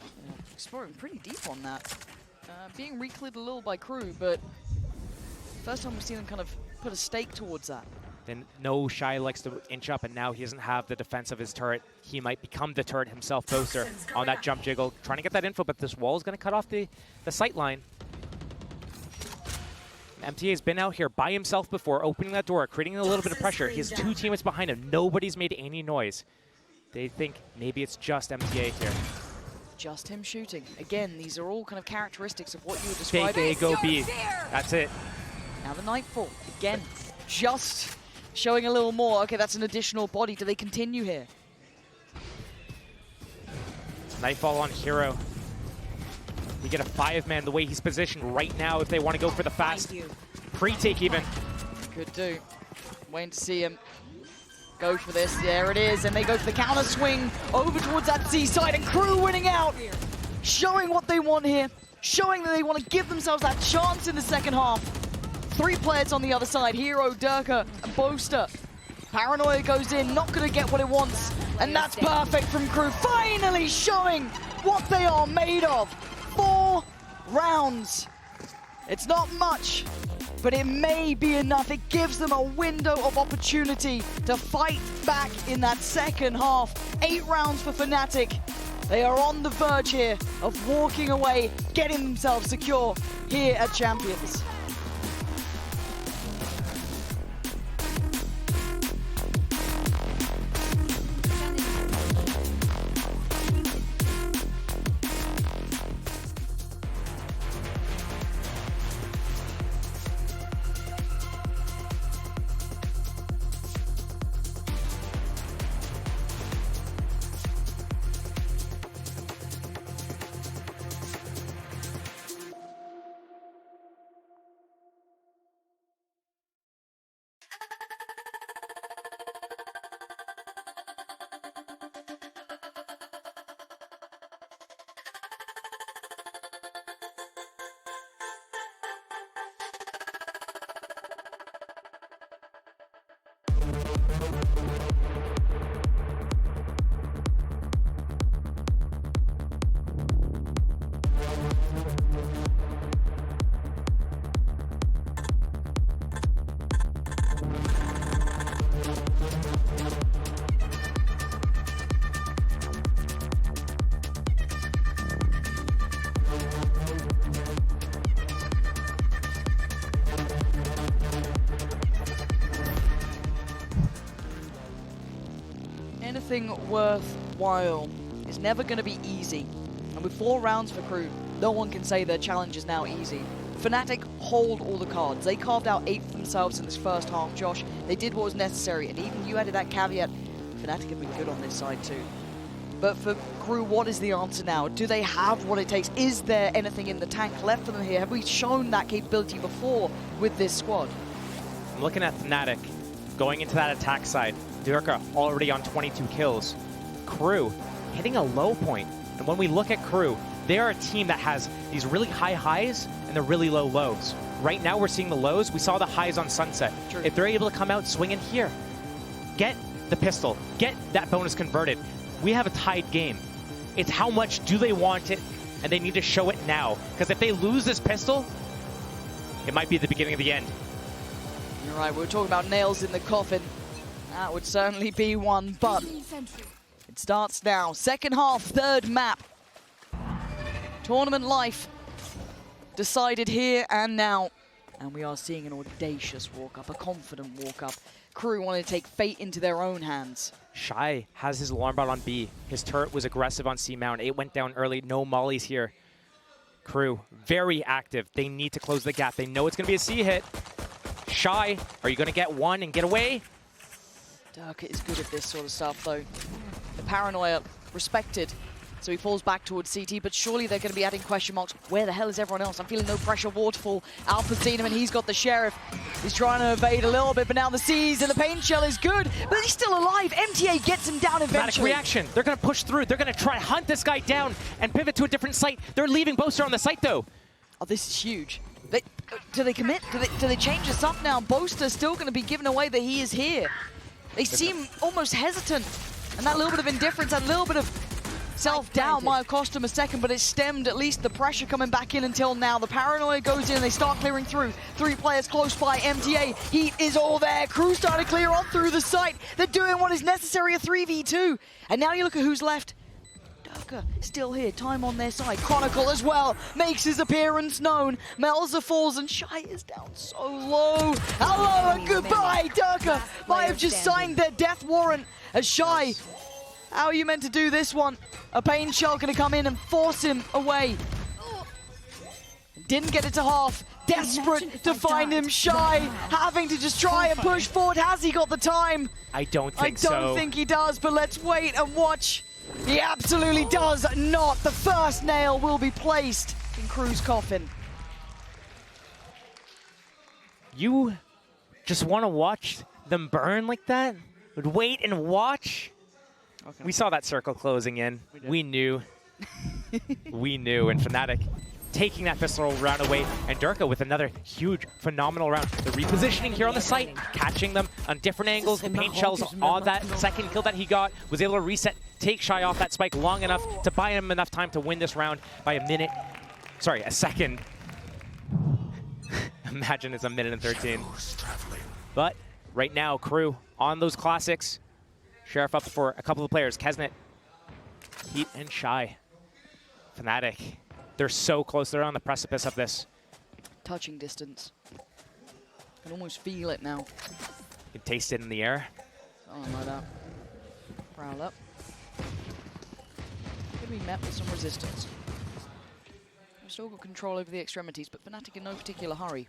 Yeah, exploring pretty deep on that. Being recleared a little by CRU, but first time we've seen them kind of put a stake towards that. Then no, Shy likes to inch up, and now he doesn't have the defense of his turret. He might become the turret himself. Boaster on that jump jiggle, trying to get that info, but this wall is going to cut off the sight line. MTA's been out here by himself before, opening that door, creating a little bit of pressure. He has 2 teammates behind him. Nobody's made any noise. They think maybe it's just MTA here. Just him shooting. Again, these are all kind of characteristics of what you were describing. Fake A, go B. That's it. Now the Nightfall, again, just showing a little more. Okay, that's an additional body. Do they continue here? Nightfall on Hero. You get a 5-man the way he's positioned right now if they want to go for the fast pre-take even. Could do. Waiting to see him go for this. There it is, and they go for the counter swing over towards that C side, and KRU winning out. Showing what they want here. Showing that they want to give themselves that chance in the second half. 3 players on the other side, Hero, Derke, and Boaster. Paranoia goes in, not going to get what it wants, and that's perfect from KRU. Finally showing what they are made of. 4 rounds. It's not much, but it may be enough. It gives them a window of opportunity to fight back in that second half. 8 rounds for Fnatic. They are on the verge here of walking away, getting themselves secure here at Champions. Anything worthwhile is never going to be easy. And with 4 rounds for KRU, no one can say their challenge is now easy. Fnatic hold all the cards. They carved out 8 for themselves in this first half, Josh. They did what was necessary, and even you added that caveat, Fnatic have been good on this side too. But for KRU, what is the answer now? Do they have what it takes? Is there anything in the tank left for them here? Have we shown that capability before with this squad? I'm looking at Fnatic going into that attack side. Derke already on 22 kills. KRU hitting a low point. And when we look at KRU, they are a team that has these really high highs and the really low lows. Right now we're seeing the lows. We saw the highs on Sunset. True. If they're able to come out swinging here, get the pistol, get that bonus converted, we have a tied game. It's how much do they want it, and they need to show it now. Because if they lose this pistol, it might be the beginning of the end. You're right, we were talking about nails in the coffin. That would certainly be one, but it starts now. Second half, 3rd map. Tournament life decided here and now. And we are seeing an audacious walk-up, a confident walk-up. KRU want to take fate into their own hands. Shy has his alarm bot on B. His turret was aggressive on C mount. It went down early. No mollies here. KRU, very active. They need to close the gap. They know it's going to be a C hit. Shy, are you going to get one and get away? Derke is good at this sort of stuff, though. The paranoia respected, so he falls back towards CT, but surely they're going to be adding question marks. Where the hell is everyone else? I'm feeling no pressure. Waterfall, Alpha's seen him, and he's got the Sheriff. He's trying to evade a little bit, but now the C's and the Pain Shell is good, but he's still alive. MTA gets him down eventually. Reaction. They're going to push through. They're going to try hunt this guy down and pivot to a different site. They're leaving Boaster on the site, though. Oh, this is huge. Do they commit? Do they change this up now? Boaster's still going to be given away that he is here. They seem almost hesitant, and that little bit of indifference, that little bit of self-doubt might have cost him a second, but it stemmed at least the pressure coming back in until now. The paranoia goes in, and they start clearing through. 3 players close by. MTA, he is all there. KRU starting to clear on through the site. They're doing what is necessary, a 3v2. And now you look at who's left. Derke still here, time on their side. Chronicle as well makes his appearance known. Melza falls and Shy is down so low. Hello and goodbye, Derke might have just signed their death warrant as Shy. How are you meant to do this one? A Pain Shell gonna come in and force him away. Didn't get it to half. Desperate to find him. Shy, having to just try and push forward. Has he got the time? I don't think so. I don't think he does, but let's wait and watch. He absolutely does not. The first nail will be placed in KRU's coffin. You just want to watch them burn like that? Would wait and watch? Okay. We saw that circle closing in. We knew. We knew. And Fnatic taking that pistol round away, and Derke with another huge, phenomenal round. The repositioning here on the site, catching them on different angles. Paint shells on that second kill that he got, was able to reset, take Shy off that spike long enough to buy him enough time to win this round by a second. Imagine it's a minute and 13. But right now, KRU on those classics. Sheriff up for a couple of players. Kesnet, Heat, and Shy. Fnatic. They're so close. They're on the precipice of this. Touching distance. I can almost feel it now. You can taste it in the air. Something like that. Prowl up. Could be met with some resistance. We've still got control over the extremities, but Fnatic in no particular hurry.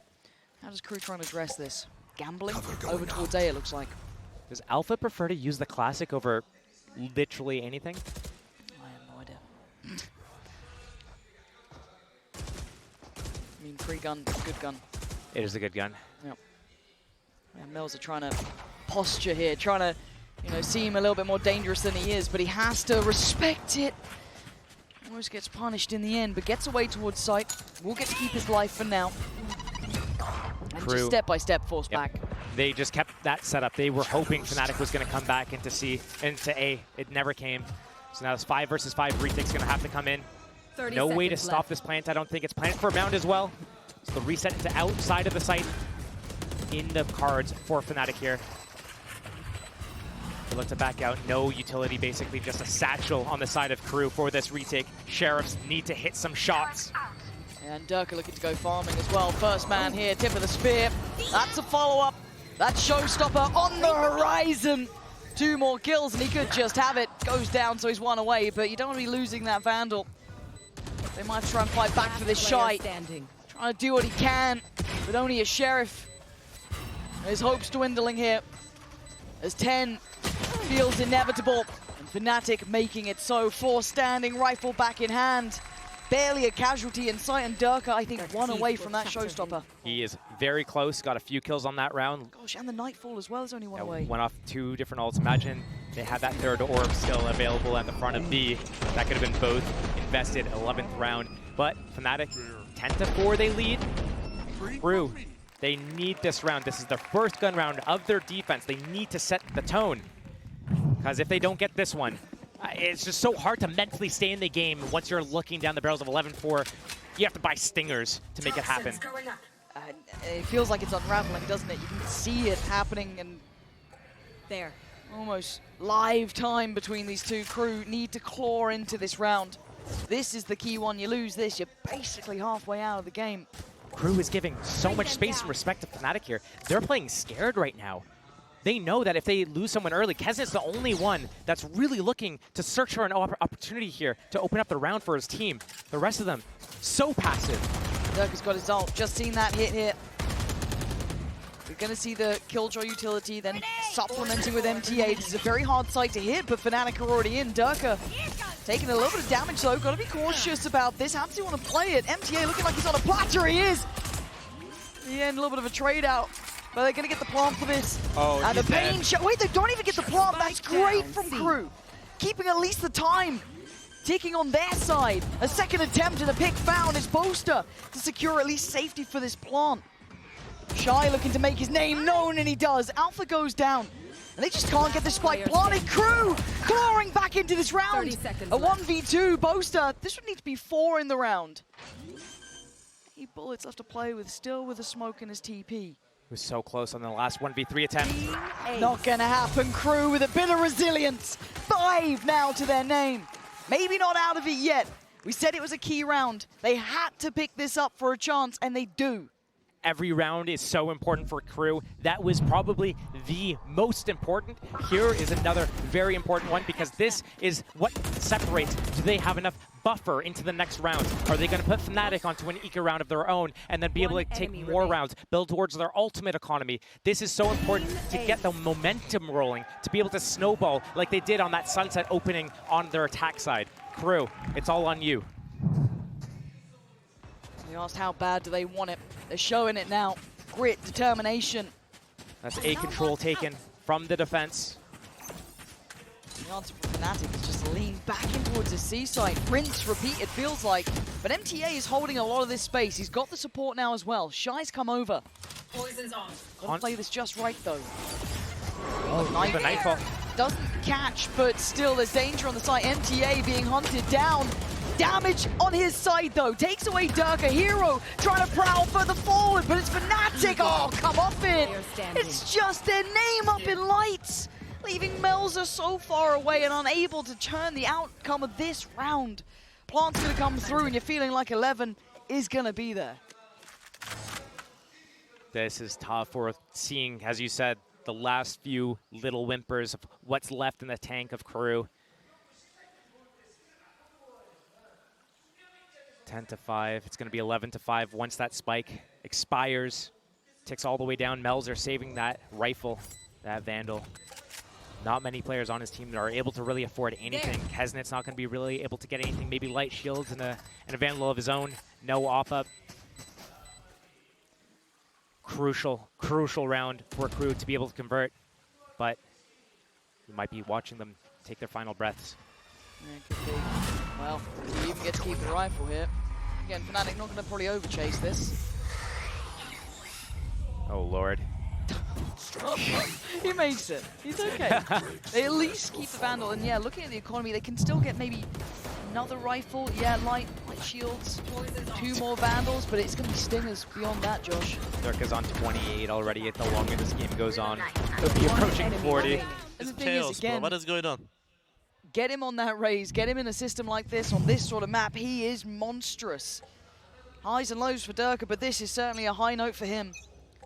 How does KRU try and address this? Gambling over towards A, it looks like. Does Alpha prefer to use the classic over literally anything? I have no idea. I mean, free gun, good gun. It is a good gun. Yep. And Mills are trying to posture here, trying to, seem a little bit more dangerous than he is, but he has to respect it. Almost gets punished in the end, but gets away towards site. Will get to keep his life for now. And KRU, just step by step forced back. They just kept that setup. They were hoping Fnatic was going to come back into A. It never came. So now this 5 versus 5 retake's going to have to come in. No way to stop this plant. I don't think it's planned for a round as well. So the reset to outside of the site in the cards for Fnatic here. They look to back out. No utility, basically just a satchel on the side of KRU for this retake. Sheriffs need to hit some shots. And Derke looking to go farming as well. First man here, tip of the spear. That's a follow-up. That's showstopper on the horizon. 2 more kills and he could just have it. Goes down, so he's 1 away, but you don't want to be losing that Vandal. They might have to try and fight back for this Shy. Trying to do what he can, but only a Sheriff. His hopes dwindling here. As 10 feels inevitable. And Fnatic making it so. 4 standing, rifle back in hand. Barely a casualty in sight, and Derke, I think, 1 away from that showstopper. He is very close, got a few kills on that round. Gosh, and the Nightfall as well is only 1 away. Went off 2 different ults. Imagine they had that 3rd orb still available at the front of B. That could have been both invested 11th round. But Fnatic, 10-4 they lead. KRU, they need this round. This is their first gun round of their defense. They need to set the tone. Because if they don't get this one, it's just so hard to mentally stay in the game once you're looking down the barrels of 11-4. You have to buy stingers to make it happen. It feels like it's unraveling, doesn't it? You can see it happening, and there. Almost live time between these two. KRU need to claw into this round. This is the key one. You lose this, you're basically halfway out of the game. KRU is giving so much space and respect to Fnatic here. They're playing scared right now. They know that if they lose someone early, Kesnet's the only one that's really looking to search for an opportunity here to open up the round for his team. The rest of them, so passive. Derke's got his ult. Just seen that hit here. We're going to see the Killjoy utility, then supplementing with MTA. This is a very hard site to hit, but Fnatic are already in. Derke taking a little bit of damage, though. Got to be cautious about this. How does he want to play it? MTA looking like he's on a platter. He is. In the end, a little bit of a trade out. But they're going to get the plant for this. Oh, and the pain shot. Wait, they don't even get the plant. That's great from KRU. Keeping at least the time. Ticking on their side. A second attempt and a pick found is Boaster to secure at least safety for this plant. Shy looking to make his name known, and he does. Alpha goes down. And they just can't get the spike planted. KRU clawing back into this round. A 1v2. Boaster. This would need to be 4 in the round. 8 bullets left to play with, still with a smoke in his TP. He was so close on the last 1v3 attempt. Not gonna happen. KRU with a bit of resilience. 5 now to their name. Maybe not out of it yet. We said it was a key round. They had to pick this up for a chance, and they do. every round is so important for KRU. That was probably the most important. Here is another very important one because this is what separates. Do they have enough buffer into the next round? Are they going to put Fnatic onto an eco round of their own and then be able to take more rounds, build towards their ultimate economy? This is so important to get the momentum rolling, to be able to snowball like they did on that Sunset opening on their attack side. KRU, it's all on you. They asked how bad do they want it. They're showing it now. Grit, determination. That's A control taken from the defense. The answer from Fnatic is just lean back in towards the C side. Rinse, repeat, it feels like. But MTA is holding a lot of this space. He's got the support now as well. Shy's come over. Poison's on. Gotta play this just right though. Oh, the Nightfall. Doesn't catch, but still there's danger on the side. MTA being hunted down. Damage on his side though. Takes away Derke. Hero trying to prowl further forward, but it's Fnatic. Oh, come off it. It's just their name up in lights, leaving Melzer so far away and unable to turn the outcome of this round. Plant's gonna come through and you're feeling like 11 is gonna be there. This is tough for seeing, as you said, the last few little whimpers of what's left in the tank of KRU. 10-5, it's going to be 11-5 once that spike expires. Ticks all the way down. Melzer saving that rifle, that Vandal. Not many players on his team that are able to really afford anything. Kesnet's not going to be really able to get anything. Maybe light shields and a Vandal of his own. No op-up. Crucial round for KRU to be able to convert. But we might be watching them take their final breaths. Yeah, it could be. Well, you even get to keep the rifle here. Again, Fnatic not going to probably overchase this. Oh, Lord. He makes it. He's okay. They at least keep the Vandal. And yeah, looking at the economy, they can still get maybe another rifle. Yeah, light shields. 2 more Vandals, but it's going to be Stingers beyond that, Josh. Derke's on 28 already. The longer this game goes on, he'll be approaching 40. And the thing is, again, what is going on? Get him on that raise, get him in a system like this, on this sort of map, he is monstrous. Highs and lows for Derke, but this is certainly a high note for him.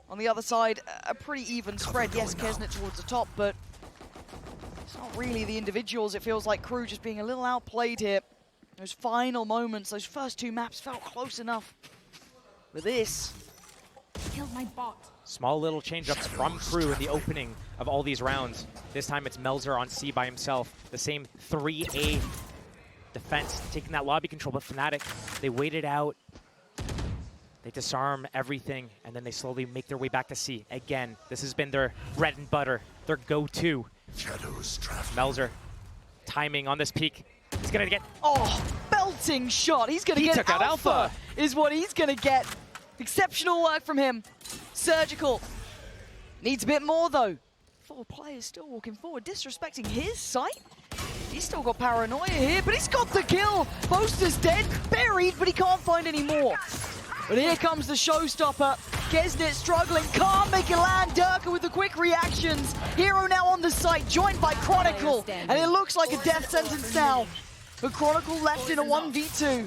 On the other side, a pretty even spread. Yes, Kesnet towards the top, but it's not really the individuals. It feels like KRU just being a little outplayed here. Those final moments, those first 2 maps felt close enough. With this, Killed my bot. Small little change-ups from KRU in the opening of all these rounds. This time it's Melzer on C by himself. The same 3A defense, taking that lobby control, but Fnatic, they wait it out. They disarm everything, and then they slowly make their way back to C. Again, this has been their bread and butter, their go-to. Melzer, timing on this peak. He's gonna get... Oh, belting shot. He's gonna get alpha, is what he's gonna get. Exceptional work from him. Surgical. Needs a bit more though. 4 players still walking forward, disrespecting his site. He's still got paranoia here, but he's got the kill. Boaster's dead, buried, but he can't find any more. But here comes the showstopper. Kesnet struggling, can't make it land. Derke with the quick reactions. Hero now on the site, joined by Chronicle. And it looks like a death sentence now. But Chronicle left in a 1v2.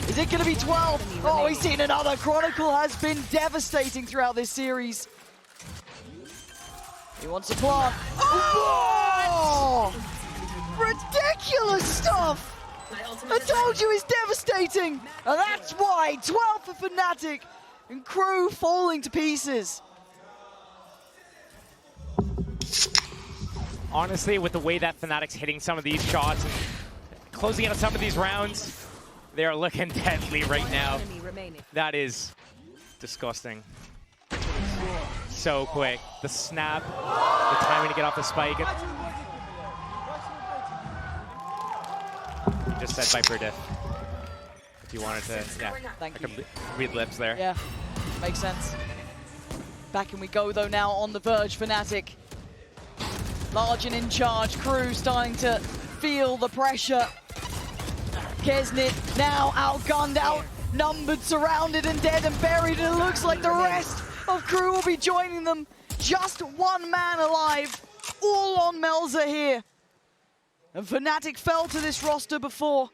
Is it going to be 12? Oh, he's seen another. Chronicle has been devastating throughout this series. He wants to plant. Oh! Ridiculous stuff! I told you he's devastating! And that's why 12 for Fnatic and KRU falling to pieces. Honestly, with the way that Fnatic's hitting some of these shots and closing out some of these rounds, they are looking deadly right now. That is disgusting. So quick. The snap, the timing to get off the spike. Just said Viper diff. If you wanted to, yeah. Thank you. I could read lips there. Yeah, makes sense. Back and we go though now on the verge, Fnatic. Large and in charge, KRU starting to feel the pressure. Kesnet now outgunned, outnumbered, surrounded and dead and buried, and it looks like the rest of KRU will be joining them. Just 1 man alive, all on Melzer here. And Fnatic fell to this roster before.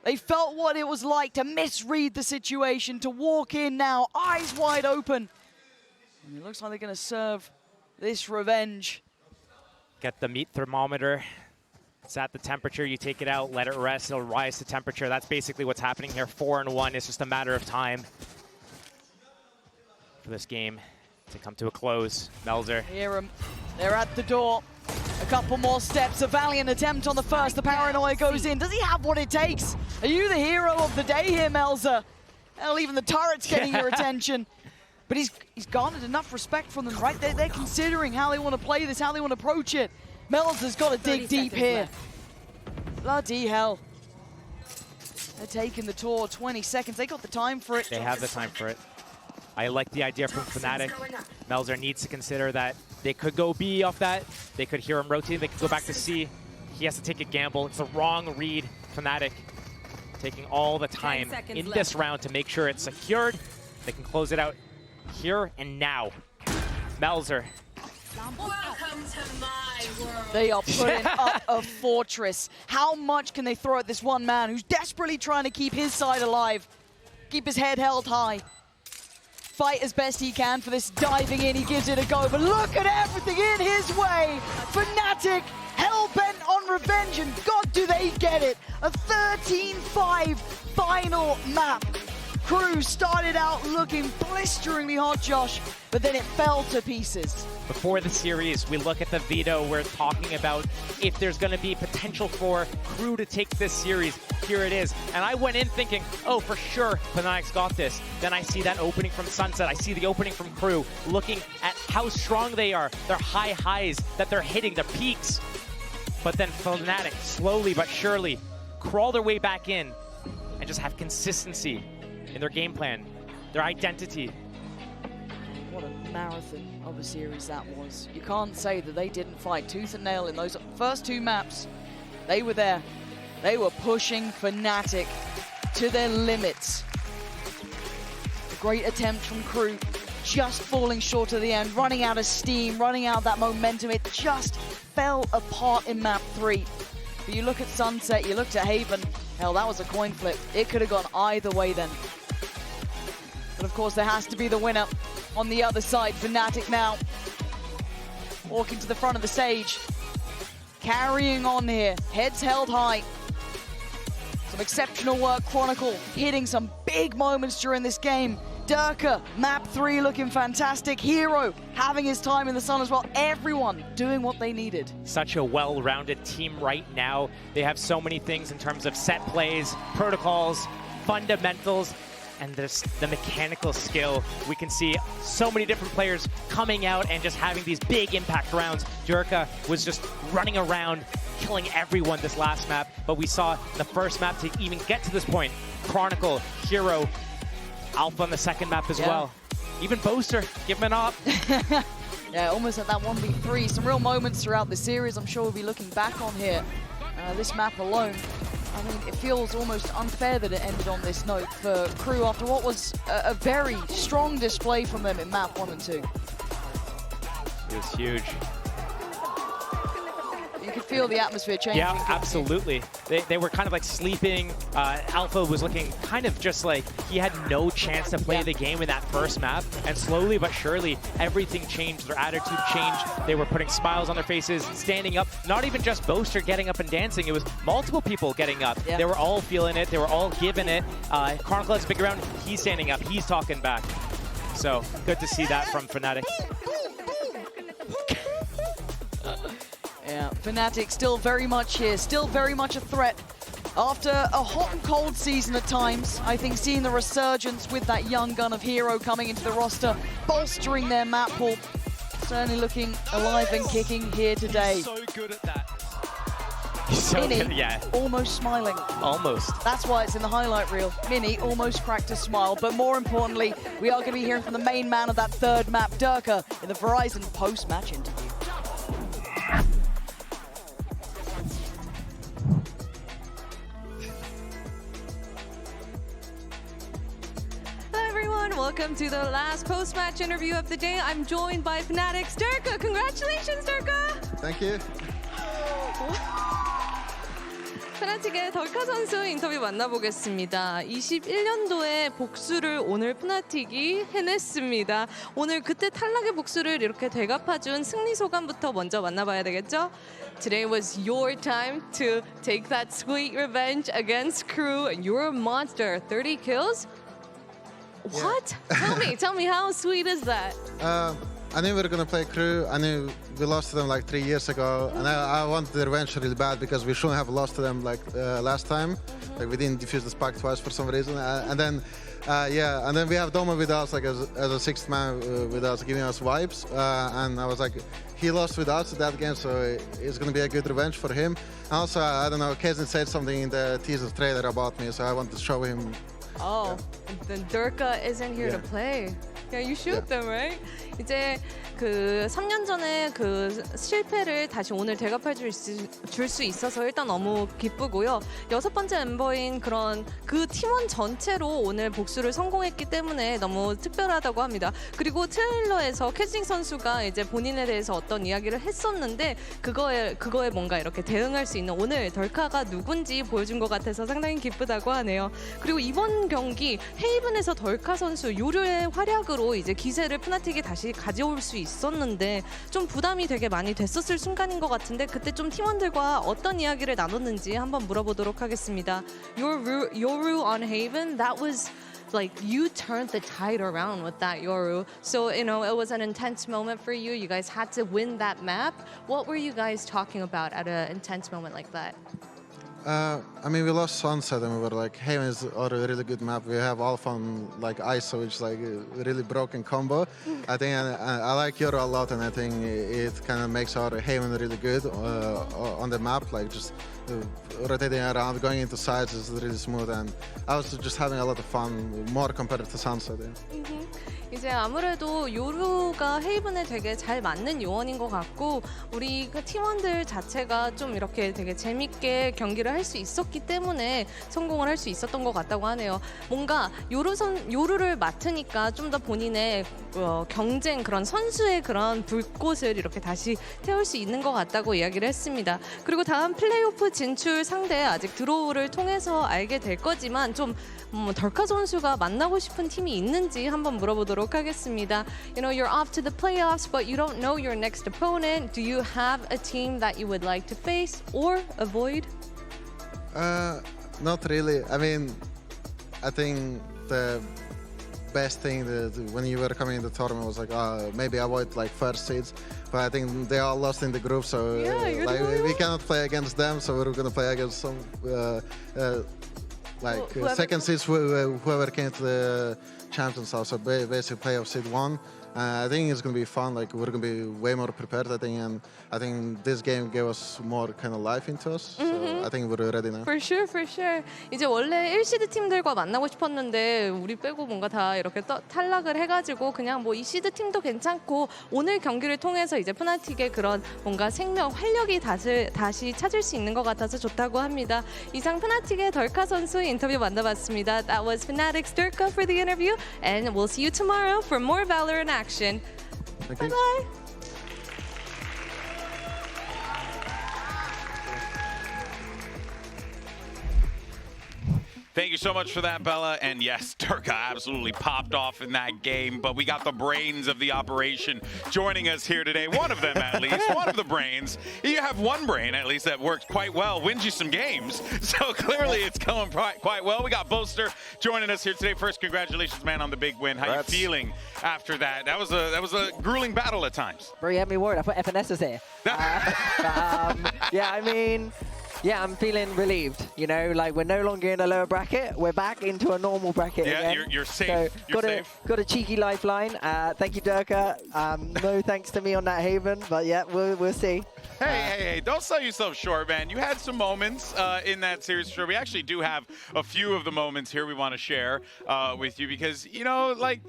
They felt what it was like to misread the situation, to walk in now, eyes wide open. And it looks like they're going to serve this revenge. Get the meat thermometer. It's at the temperature, you take it out, let it rest, it'll rise to temperature. That's basically what's happening here. 4-1, it's just a matter of time for this game to come to a close. Melzer. Hear them. They're at the door. A couple more steps. A valiant attempt on the first. The paranoia goes in. Does he have what it takes? Are you the hero of the day here, Melzer? Hell, even the turret's getting your attention. But he's garnered enough respect from them, right? They're considering how they want to play this, how they want to approach it. Melzer's got to dig deep here. Left. Bloody hell. They're taking the tour, 20 seconds. They got the time for it. They have the time for it. I like the idea from Fnatic. Melzer needs to consider that they could go B off that. They could hear him rotating. They could go back to C. He has to take a gamble. It's the wrong read. Fnatic taking all the time in this round to make sure it's secured. They can close it out here and now. Melzer. Welcome to my world. They are putting up a fortress. How much can they throw at this one man who's desperately trying to keep his side alive, keep his head held high, fight as best he can for this diving in. He gives it a go, but look at everything in his way. Fnatic hell-bent on revenge, and God, do they get it. A 13-5 final map. KRU started out looking blisteringly hot, Josh, but then it fell to pieces. Before the series, we look at the veto. We're talking about if there's going to be potential for KRU to take this series. Here it is. And I went in thinking, oh, for sure, Fnatic's got this. Then I see that opening from Sunset. I see the opening from KRU, looking at how strong they are, their high highs that they're hitting, their peaks. But then Fnatic, slowly but surely, crawl their way back in and just have consistency in their game plan, their identity. What a marathon of a series that was. You can't say that they didn't fight tooth and nail in those first two maps. They were there. They were pushing Fnatic to their limits. A great attempt from KRU, just falling short at the end, running out of steam, running out of that momentum. It just fell apart in map 3. But you look at Sunset, you looked at Haven, hell, that was a coin flip. It could have gone either way then. But of course, there has to be the winner on the other side. Fnatic now walking to the front of the stage, carrying on here, heads held high. Some exceptional work, Chronicle hitting some big moments during this game. Derke, map 3 looking fantastic. Hero having his time in the sun as well. Everyone doing what they needed. Such a well-rounded team right now. They have so many things in terms of set plays, protocols, fundamentals, and the mechanical skill. We can see so many different players coming out and just having these big impact rounds. Derke was just running around, killing everyone this last map, but we saw the first map to even get to this point. Chronicle, Hero, Alpha on the second map as well. Even Boaster, give him an op. Yeah, almost at that 1v3. Some real moments throughout the series I'm sure we'll be looking back on here. This map alone. I mean, it feels almost unfair that it ended on this note for KRU after what was a very strong display from them in map 1 and 2. It was huge. You could feel the atmosphere changing. Yeah, absolutely. They were kind of like sleeping. Alpha was looking kind of just like he had no chance to play the game in that first map. And slowly but surely, everything changed. Their attitude changed. They were putting smiles on their faces, standing up. Not even just Boaster getting up and dancing. It was multiple people getting up. Yeah. They were all feeling it. They were all giving it. Chronicle has a big round. He's standing up. He's talking back. So good to see that from Fnatic. Yeah, Fnatic still very much here, still very much a threat. After a hot and cold season at times, I think seeing the resurgence with that young gun of Hero coming into the roster, bolstering their map pool, certainly looking alive and kicking here today. So good at that. So Mini good, yeah. almost smiling. Almost. That's why it's in the highlight reel. Mini almost cracked a smile, but more importantly, we are going to be hearing from the main man of that third map, Derke, in the Verizon post-match interview. Welcome to the last post-match interview of the day. I'm joined by Fnatic's Derke. Congratulations, Derke! Thank you. 페나틱의 덜카 선수 인터뷰 만나보겠습니다. 21년도에 복수를 오늘 페나틱이 해냈습니다. 오늘 그때 탈락의 복수를 이렇게 되갚아준 승리 소감부터 먼저 만나봐야 되겠죠? Today was your time to take that sweet revenge against KRU, and you're a monster. 30 kills? What? Tell me, how sweet is that? I knew we were going to play KRU. I knew we lost to them like 3 years ago. And I wanted the revenge really bad because we shouldn't have lost to them like last time. Like we didn't defuse the spark twice for some reason. And then we have Doma with us like as a sixth man with us, giving us vibes. And I was like, he lost with us that game, so it's going to be a good revenge for him. And also, I don't know, Kazin said something in the teaser trailer about me, so I wanted to show him. Oh, then Derke isn't here to play. Yeah, you shoot them, right? 이제 그 3년 전에 그 실패를 다시 오늘 되갚아 줄 수 있어서 일단 너무 기쁘고요. 6번째 멤버인 그런 그 팀원 전체로 오늘 복수를 성공했기 때문에 너무 특별하다고 합니다. 그리고 트레일러에서 캐징 선수가 이제 본인에 대해서 어떤 이야기를 했었는데 그거에 뭔가 이렇게 대응할 수 있는 오늘 덜카가 누군지 보여준 것 같아서 상당히 기쁘다고 하네요. 그리고 이번 경기 헤이븐에서 덜카 선수 요르의 활약으로 이제 기세를 푸나틱이 다시 가져올 수 있었는데 좀 부담이 되게 많이 됐었을 순간인 것 같은데 그때 좀 팀원들과 어떤 이야기를 나눴는지 한번 물어보도록 하겠습니다. Yoru on Haven, that was like you turned the tide around with that Yoru. So, you know, it was an intense moment for you. You guys had to win that map. What were you guys talking about at an intense moment like that? I mean, we lost Sunset and we were like, Haven is a really good map. We have Alpha on like ISO, which is like a really broken combo. I think I like Yoru a lot, and I think it kind of makes our Haven really good on the map. Like just rotating around, going into sides is really smooth, and I was just having a lot of fun, more compared to Sunset. Yeah. 이제 아무래도 요루가 헤이븐에 되게 잘 맞는 요원인 것 같고 우리 그 팀원들 자체가 좀 이렇게 되게 재밌게 경기를 할 수 있었기 때문에 성공을 할 수 있었던 것 같다고 하네요. 뭔가 요루를 맡으니까 좀 더 본인의 경쟁 그런 선수의 그런 불꽃을 이렇게 다시 태울 수 있는 것 같다고 이야기를 했습니다. 그리고 다음 플레이오프 진출 상대 아직 드로우를 통해서 알게 될 거지만 좀 덜카 선수가 만나고 싶은 팀이 있는지 한번 물어보도록 하겠습니다. You know, you're off to the playoffs, but you don't know your next opponent. Do you have a team that you would like to face or avoid? Not really. I mean, I think the best thing that when you were coming in the tournament was like, maybe avoid like first seeds. But I think they all lost in the group, so like we cannot play against them. So we're gonna play against some second seeds, whoever came to the Champions Tour, so basically play off seed 1. I think it's going to be fun. Like we're going to be way more prepared, I think, and I think this game gave us more kind of life into us. So I think we're ready now. For sure. 이제 원래 1시드 팀들과 만나고 싶었는데 우리 빼고 뭔가 다 이렇게 탈락을 해가지고 그냥 뭐 2시드 팀도 괜찮고 오늘 경기를 통해서 이제 푸나틱의 그런 뭔가 생명, 활력이 다시 찾을 수 있는 것 같아서 좋다고 합니다. 이상 푸나틱의 덜카 선수 인터뷰 만나봤습니다. That was Fnatic's Derke for the interview, and we'll see you tomorrow for more VALORANT action. Bye-bye. Thank you so much for that, Bella. And yes, Derke absolutely popped off in that game, but we got the brains of the operation joining us here today. One of them, at least. One of the brains. You have one brain, at least, that works quite well, wins you some games. So clearly it's going quite well. We got Boaster joining us here today. First, congratulations, man, on the big win. How you feeling after that? That was a grueling battle at times. Bro, you had me worried. I thought FNC here. Yeah, I mean... Yeah, I'm feeling relieved. You know, like we're no longer in a lower bracket. We're back into a normal bracket again. Yeah, you're safe. So got a cheeky lifeline. Thank you, Derke. No thanks to me on that Haven, but yeah, we'll see. Hey, don't sell yourself short, man. You had some moments in that series. Sure, we actually do have a few of the moments here we want to share with you because, you know, like...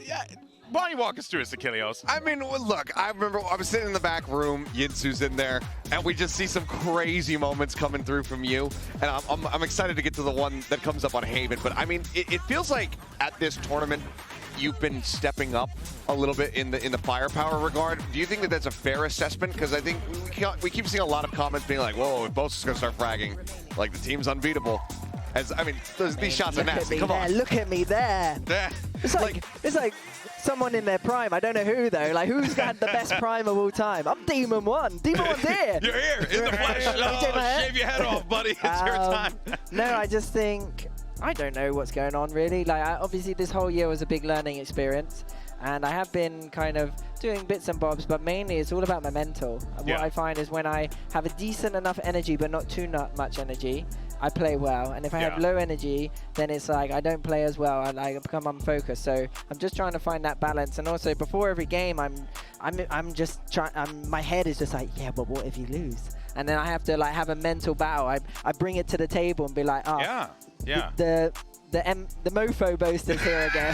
Why don't you walk us through it, Achilleos? I mean, look, I remember I was sitting in the back room, Yinsu's in there, and we just see some crazy moments coming through from you. And I'm excited to get to the one that comes up on Haven. But I mean, it feels like at this tournament, you've been stepping up a little bit in the firepower regard. Do you think that that's a fair assessment? Because I think we keep seeing a lot of comments being like, whoa, if Boaster's going to start fragging, like the team's unbeatable. I mean, these shots are nasty. Come on. Look at me there. It's like someone in their prime. I don't know who though. Like who's had the best prime of all time? I'm Demon 1. Demon 1's here. You're here in the flesh. Shave your head off, buddy. It's your time. No, I just think I don't know what's going on really. Like obviously this whole year was a big learning experience, and I have been kind of doing bits and bobs, but mainly it's all about my mental. And what I find is when I have a decent enough energy, but not too much energy, I play well. And if I have low energy, then it's like I don't play as well. I become unfocused. So I'm just trying to find that balance. And also before every game, I'm just trying. My head is just like, yeah, but what if you lose? And then I have to like have a mental battle. I bring it to the table and be like, oh, the mofo Boaster's here again.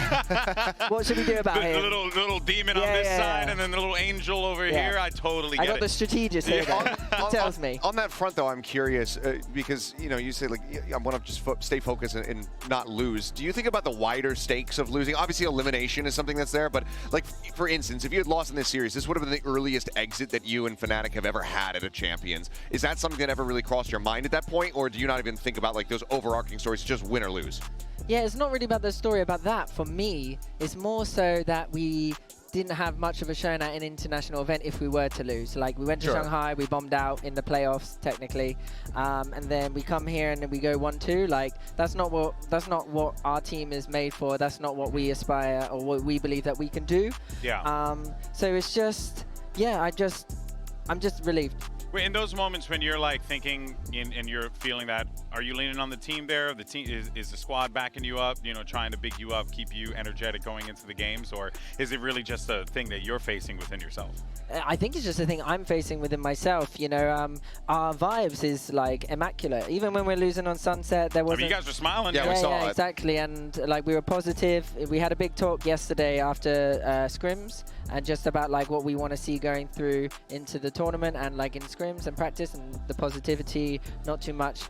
What should we do about him? The little demon on this side and then the little angel over here. I totally get it. I got the strategist here. He tells me. On that front, though, I'm curious because you say like I want to just stay focused and not lose. Do you think about the wider stakes of losing? Obviously, elimination is something that's there, but like for instance, if you had lost in this series, this would have been the earliest exit that you and Fnatic have ever had at a Champions. Is that something that ever really crossed your mind at that point, or do you not even think about like those overarching stories, just win or lose? Yeah, it's not really about the story about that. For me, it's more so that we didn't have much of a showing at an international event if we were to lose. Like, we went to Shanghai, we bombed out in the playoffs, technically, and then we come here and then we go 1-2. Like, that's not what our team is made for. That's not what we aspire or what we believe that we can do. Yeah. So it's just, yeah, I'm just relieved. Wait, in those moments when you're like thinking and you're feeling that, are you leaning on the team there? The team is the squad backing you up, trying to big you up, keep you energetic going into the games, or is it really just a thing that you're facing within yourself? I think it's just a thing I'm facing within myself. Our vibes is like immaculate. Even when we're losing on Sunset, there wasn't. I mean, you guys were smiling. Yeah, we saw it. Exactly, and like we were positive. We had a big talk yesterday after scrims, and just about like what we want to see going through into the tournament and like in scrims and practice, and the positivity, not too much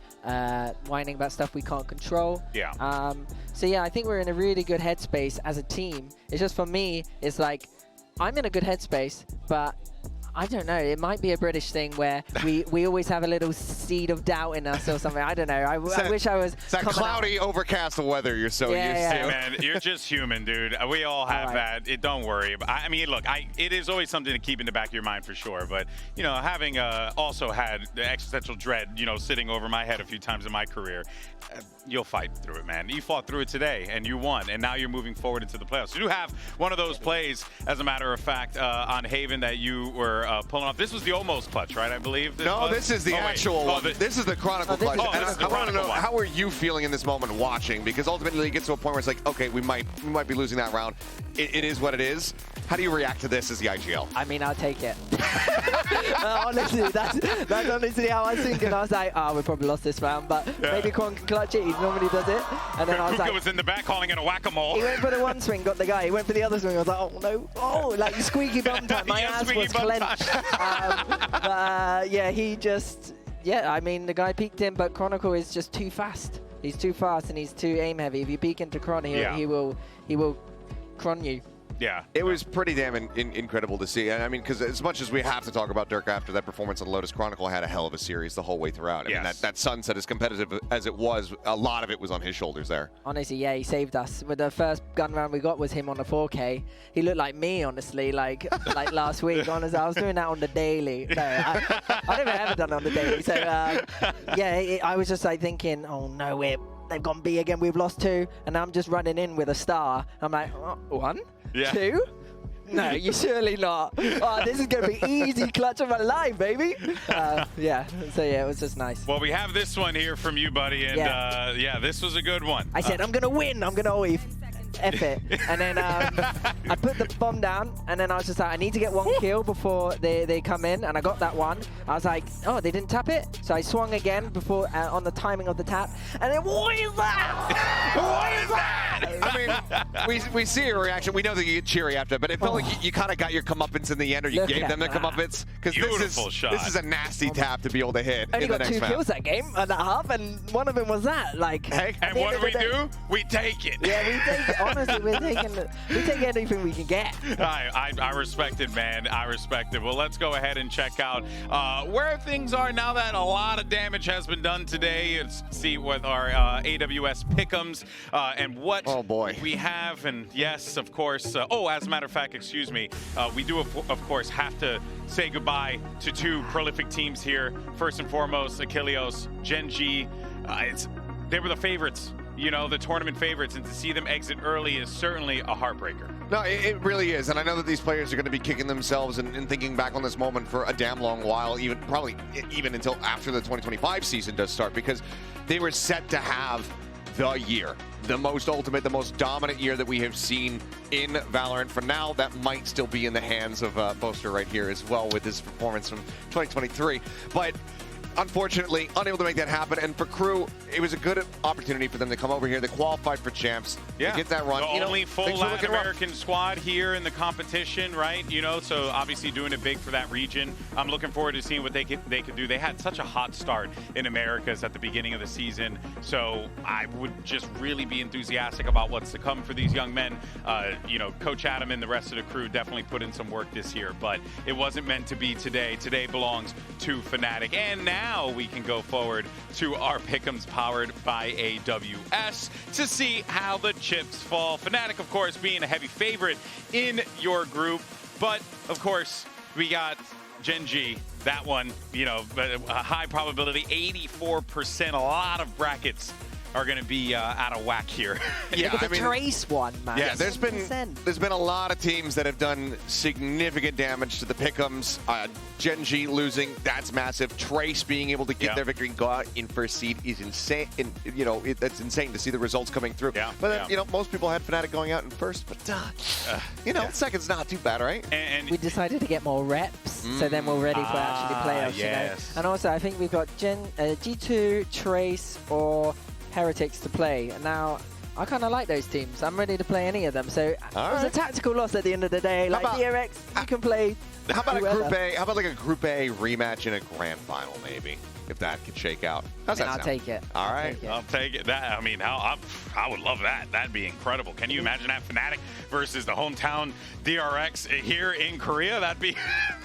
whining about stuff we can't control. Yeah. So yeah, I think we're in a really good headspace as a team. It's just for me, it's like I'm in a good headspace, but I don't know. It might be a British thing where we always have a little seed of doubt in us or something. I don't know. I wish I was. It's that cloudy, overcast weather you're so used to. Hey, man, you're just human, dude. We all have that. Don't worry. I mean, look, it is always something to keep in the back of your mind for sure. But, having also had the existential dread, sitting over my head a few times in my career, you'll fight through it, man. You fought through it today, and you won. And now you're moving forward into the playoffs. You do have one of those plays, as a matter of fact, on Haven that you were pulling off. This was the almost clutch, right? I believe. This is the actual one. This is the Chronicle clutch. And I want to know, how are you feeling in this moment watching? Because ultimately it gets to a point where it's like, okay, we might be losing that round. It is what it is. How do you react to this as the IGL? I mean, I'll take it. Honestly, that's honestly how I was thinking. I was like, we probably lost this round, but maybe Quan can clutch it. He normally does it. And then I was like, was in the back calling it a whack-a-mole. He went for the one swing, got the guy. He went for the other swing. I was like, oh no, like squeaky bum time. My ass was clenched. He just, I mean, the guy peeked him, but Chronicle is just too fast. He's too fast and he's too aim heavy. If you peek into Chron, he will Chron you. Yeah. It was pretty damn incredible to see. And I mean, because as much as we have to talk about Derke after that performance on Lotus, Chronicle had a hell of a series the whole way throughout. I mean, that Sunset, as competitive as it was, a lot of it was on his shoulders there. Honestly, yeah, he saved us. With the first gun round we got was him on a 4K. He looked like me, honestly, like last week. Honestly, I was doing that on the daily. No, I never ever done it on the daily. So, I was just like thinking, oh no, they've gone B again. We've lost 2. And I'm just running in with a star. I'm like, 1? 2? No, you're surely not. Oh, this is going to be easy clutch of my life, baby. So it was just nice. Well, we have this one here from you, buddy, and this was a good one. I said, I'm going to win. I'm going to always F it. And then I put the bomb down, and then I was just like, I need to get 1 kill before they come in, and I got that one. I was like, oh, they didn't tap it? So I swung again before on the timing of the tap, and then what is that? What is that? I mean, we see your reaction. We know that you get cheery after, but it felt like you kind of got your comeuppance in the end, or you gave them the comeuppance. Because this is a nasty tap to be able to hit Only in the got next 2 kills that game and a half, and one of them was that. Like, hey, and what do? We take it. Yeah, we take it. Honestly, we take anything we can get. I respect it, man. I respect it. Well, let's go ahead and check out where things are now that a lot of damage has been done today. Let's see what our AWS pick'ems and what we have. And yes, of course. As a matter of fact, excuse me, we do, of course, have to say goodbye to 2 prolific teams here. First and foremost, Achilleos, Gen G. They were the favorites, you know, the tournament favorites, and to see them exit early is certainly a heartbreaker. No, it really is, and I know that these players are going to be kicking themselves and thinking back on this moment for a damn long while, probably even until after the 2025 season does start, because they were set to have the year, the most ultimate, the most dominant year that we have seen in Valorant. For now, that might still be in the hands of Boaster right here as well with his performance from 2023, but unfortunately, unable to make that happen. And for KRU, it was a good opportunity for them to come over here. They qualified for champs. Yeah. To get that run. The only full Latin American squad here in the competition, right? You know, so obviously doing it big for that region. I'm looking forward to seeing what they could do. They had such a hot start in Americas at the beginning of the season. So I would just really be enthusiastic about what's to come for these young men. You know, Coach Adam and the rest of the crew definitely put in some work this year, but it wasn't meant to be today. Today belongs to Fnatic. And now we can go forward to our pick'ems powered by AWS to see how the chips fall. Fnatic, of course, being a heavy favorite in your group, but of course we got Gen G. That one, you know, a high probability, 84%. A lot of brackets are going to be out of whack here. Yeah, look at the Trace one, man. Yeah, there's been a lot of teams that have done significant damage to the pick'ems. Gen G losing, that's massive. Trace being able to get their victory and go out in first seed is insane. And, you know, that's insane to see the results coming through. Yeah, but you know, most people had Fnatic going out in first, but you know, second's not too bad, right? And we decided to get more reps, so then we're ready for actually playoffs. You know? And also, I think we've got G2, Trace, or Heretics to play. And now I kind of like those teams. I'm ready to play any of them. So it was a tactical loss at the end of the day. Like DRX, you can play. How about a Group A? How about like a Group A rematch in a grand final, maybe, if that could shake out? How's that sound? I'll take it. All right, I'll take it. That, I mean, I would love that. That'd be incredible. Can you imagine that Fnatic versus the hometown DRX here in Korea? That'd be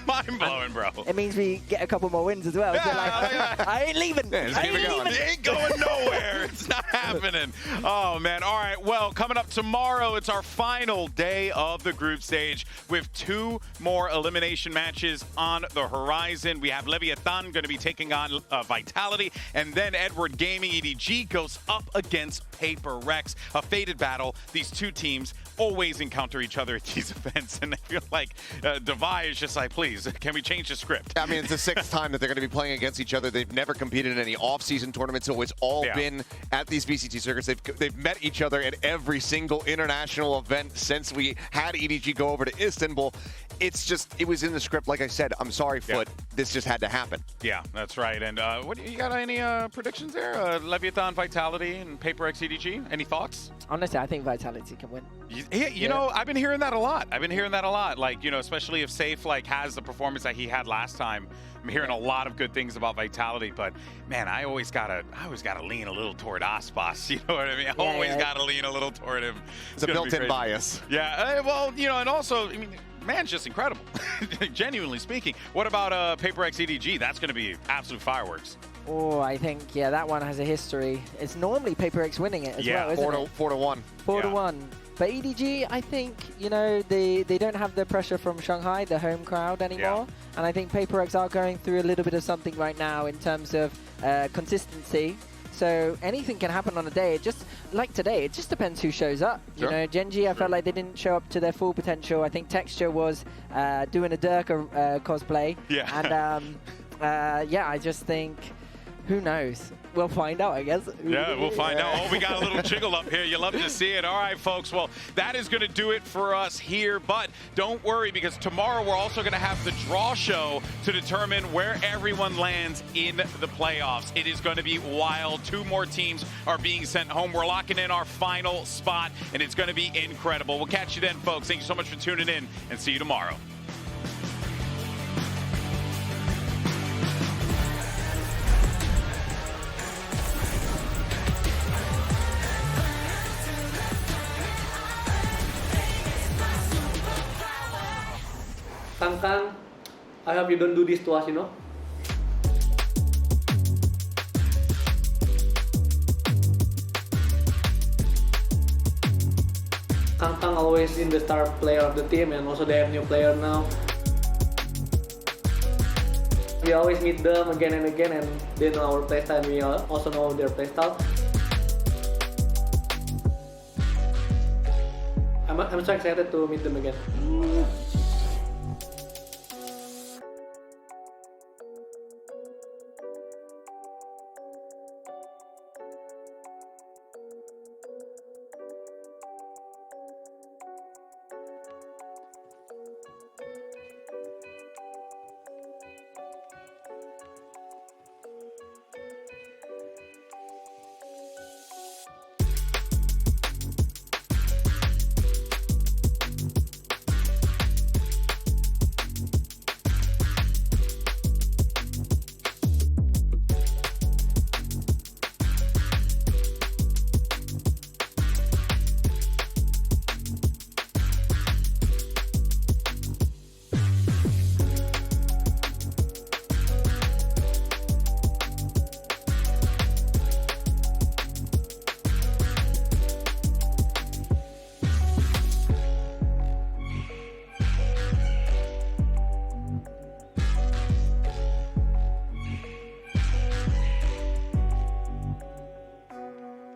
mind blowing, bro. It means we get a couple more wins as well. So like, I ain't leaving. It ain't going nowhere. It's not happening. Oh man. All right. Well, coming up tomorrow, it's our final day of the group stage with 2 more elimination matches on the horizon. We have Leviathan going to be taking on Vitality, and then Edward Gaming EDG goes up against Paper Rex. A fated battle. These 2 teams always encounter each other at these events, and I feel like Devi is just like, please, can we change the script? I mean, it's the 6th time that they're going to be playing against each other. They've never competed in any off-season tournaments, so it's all been at these VCT circuits. They've met each other at every single international event since we had EDG go over to Istanbul. It's just, it was in the script. Like I said, I'm sorry, Foot. This just had to happen. Yeah, that's right. And what you got any predictions there? Leviathan, Vitality, and Paper X EDG? Any thoughts? Honestly, I think Vitality can win. You know, I've been hearing that a lot. Like, you know, especially if Safe like has the performance that he had last time. I'm hearing a lot of good things about Vitality, but man, I always gotta lean a little toward Aspas. You know what I mean? I always gotta lean a little toward him. It's a built-in bias. Yeah. Well, you know, and also, I mean, man's just incredible. Genuinely speaking. What about Paper X EDG? That's going to be absolute fireworks. Oh, I think, yeah, that one has a history. It's normally Paper X winning it as well, isn't it? 4-1. 4-1. But EDG, I think, you know, they don't have the pressure from Shanghai, the home crowd anymore. And I think Paper X are going through a little bit of something right now in terms of consistency. So anything can happen on a day. It just, like today, it just depends who shows up. You know, Gen G, I felt like they didn't show up to their full potential. I think Texture was doing a Derke cosplay. Yeah. And, yeah, I just think Who knows? We'll find out, I guess. Yeah, we'll find out. Oh, we got a little jiggle up here. You love to see it. All right, folks. Well, that is going to do it for us here. But don't worry, because tomorrow we're also going to have the draw show to determine where everyone lands in the playoffs. It is going to be wild. 2 more teams are being sent home. We're locking in our final spot, and it's going to be incredible. We'll catch you then, folks. Thank you so much for tuning in, and see you tomorrow. Kang, I hope you don't do this to us, you know? Kang always in the star player of the team, and also they have new player now. We always meet them again and again, and they know our playstyle, and we also know their playstyle. I'm so excited to meet them again.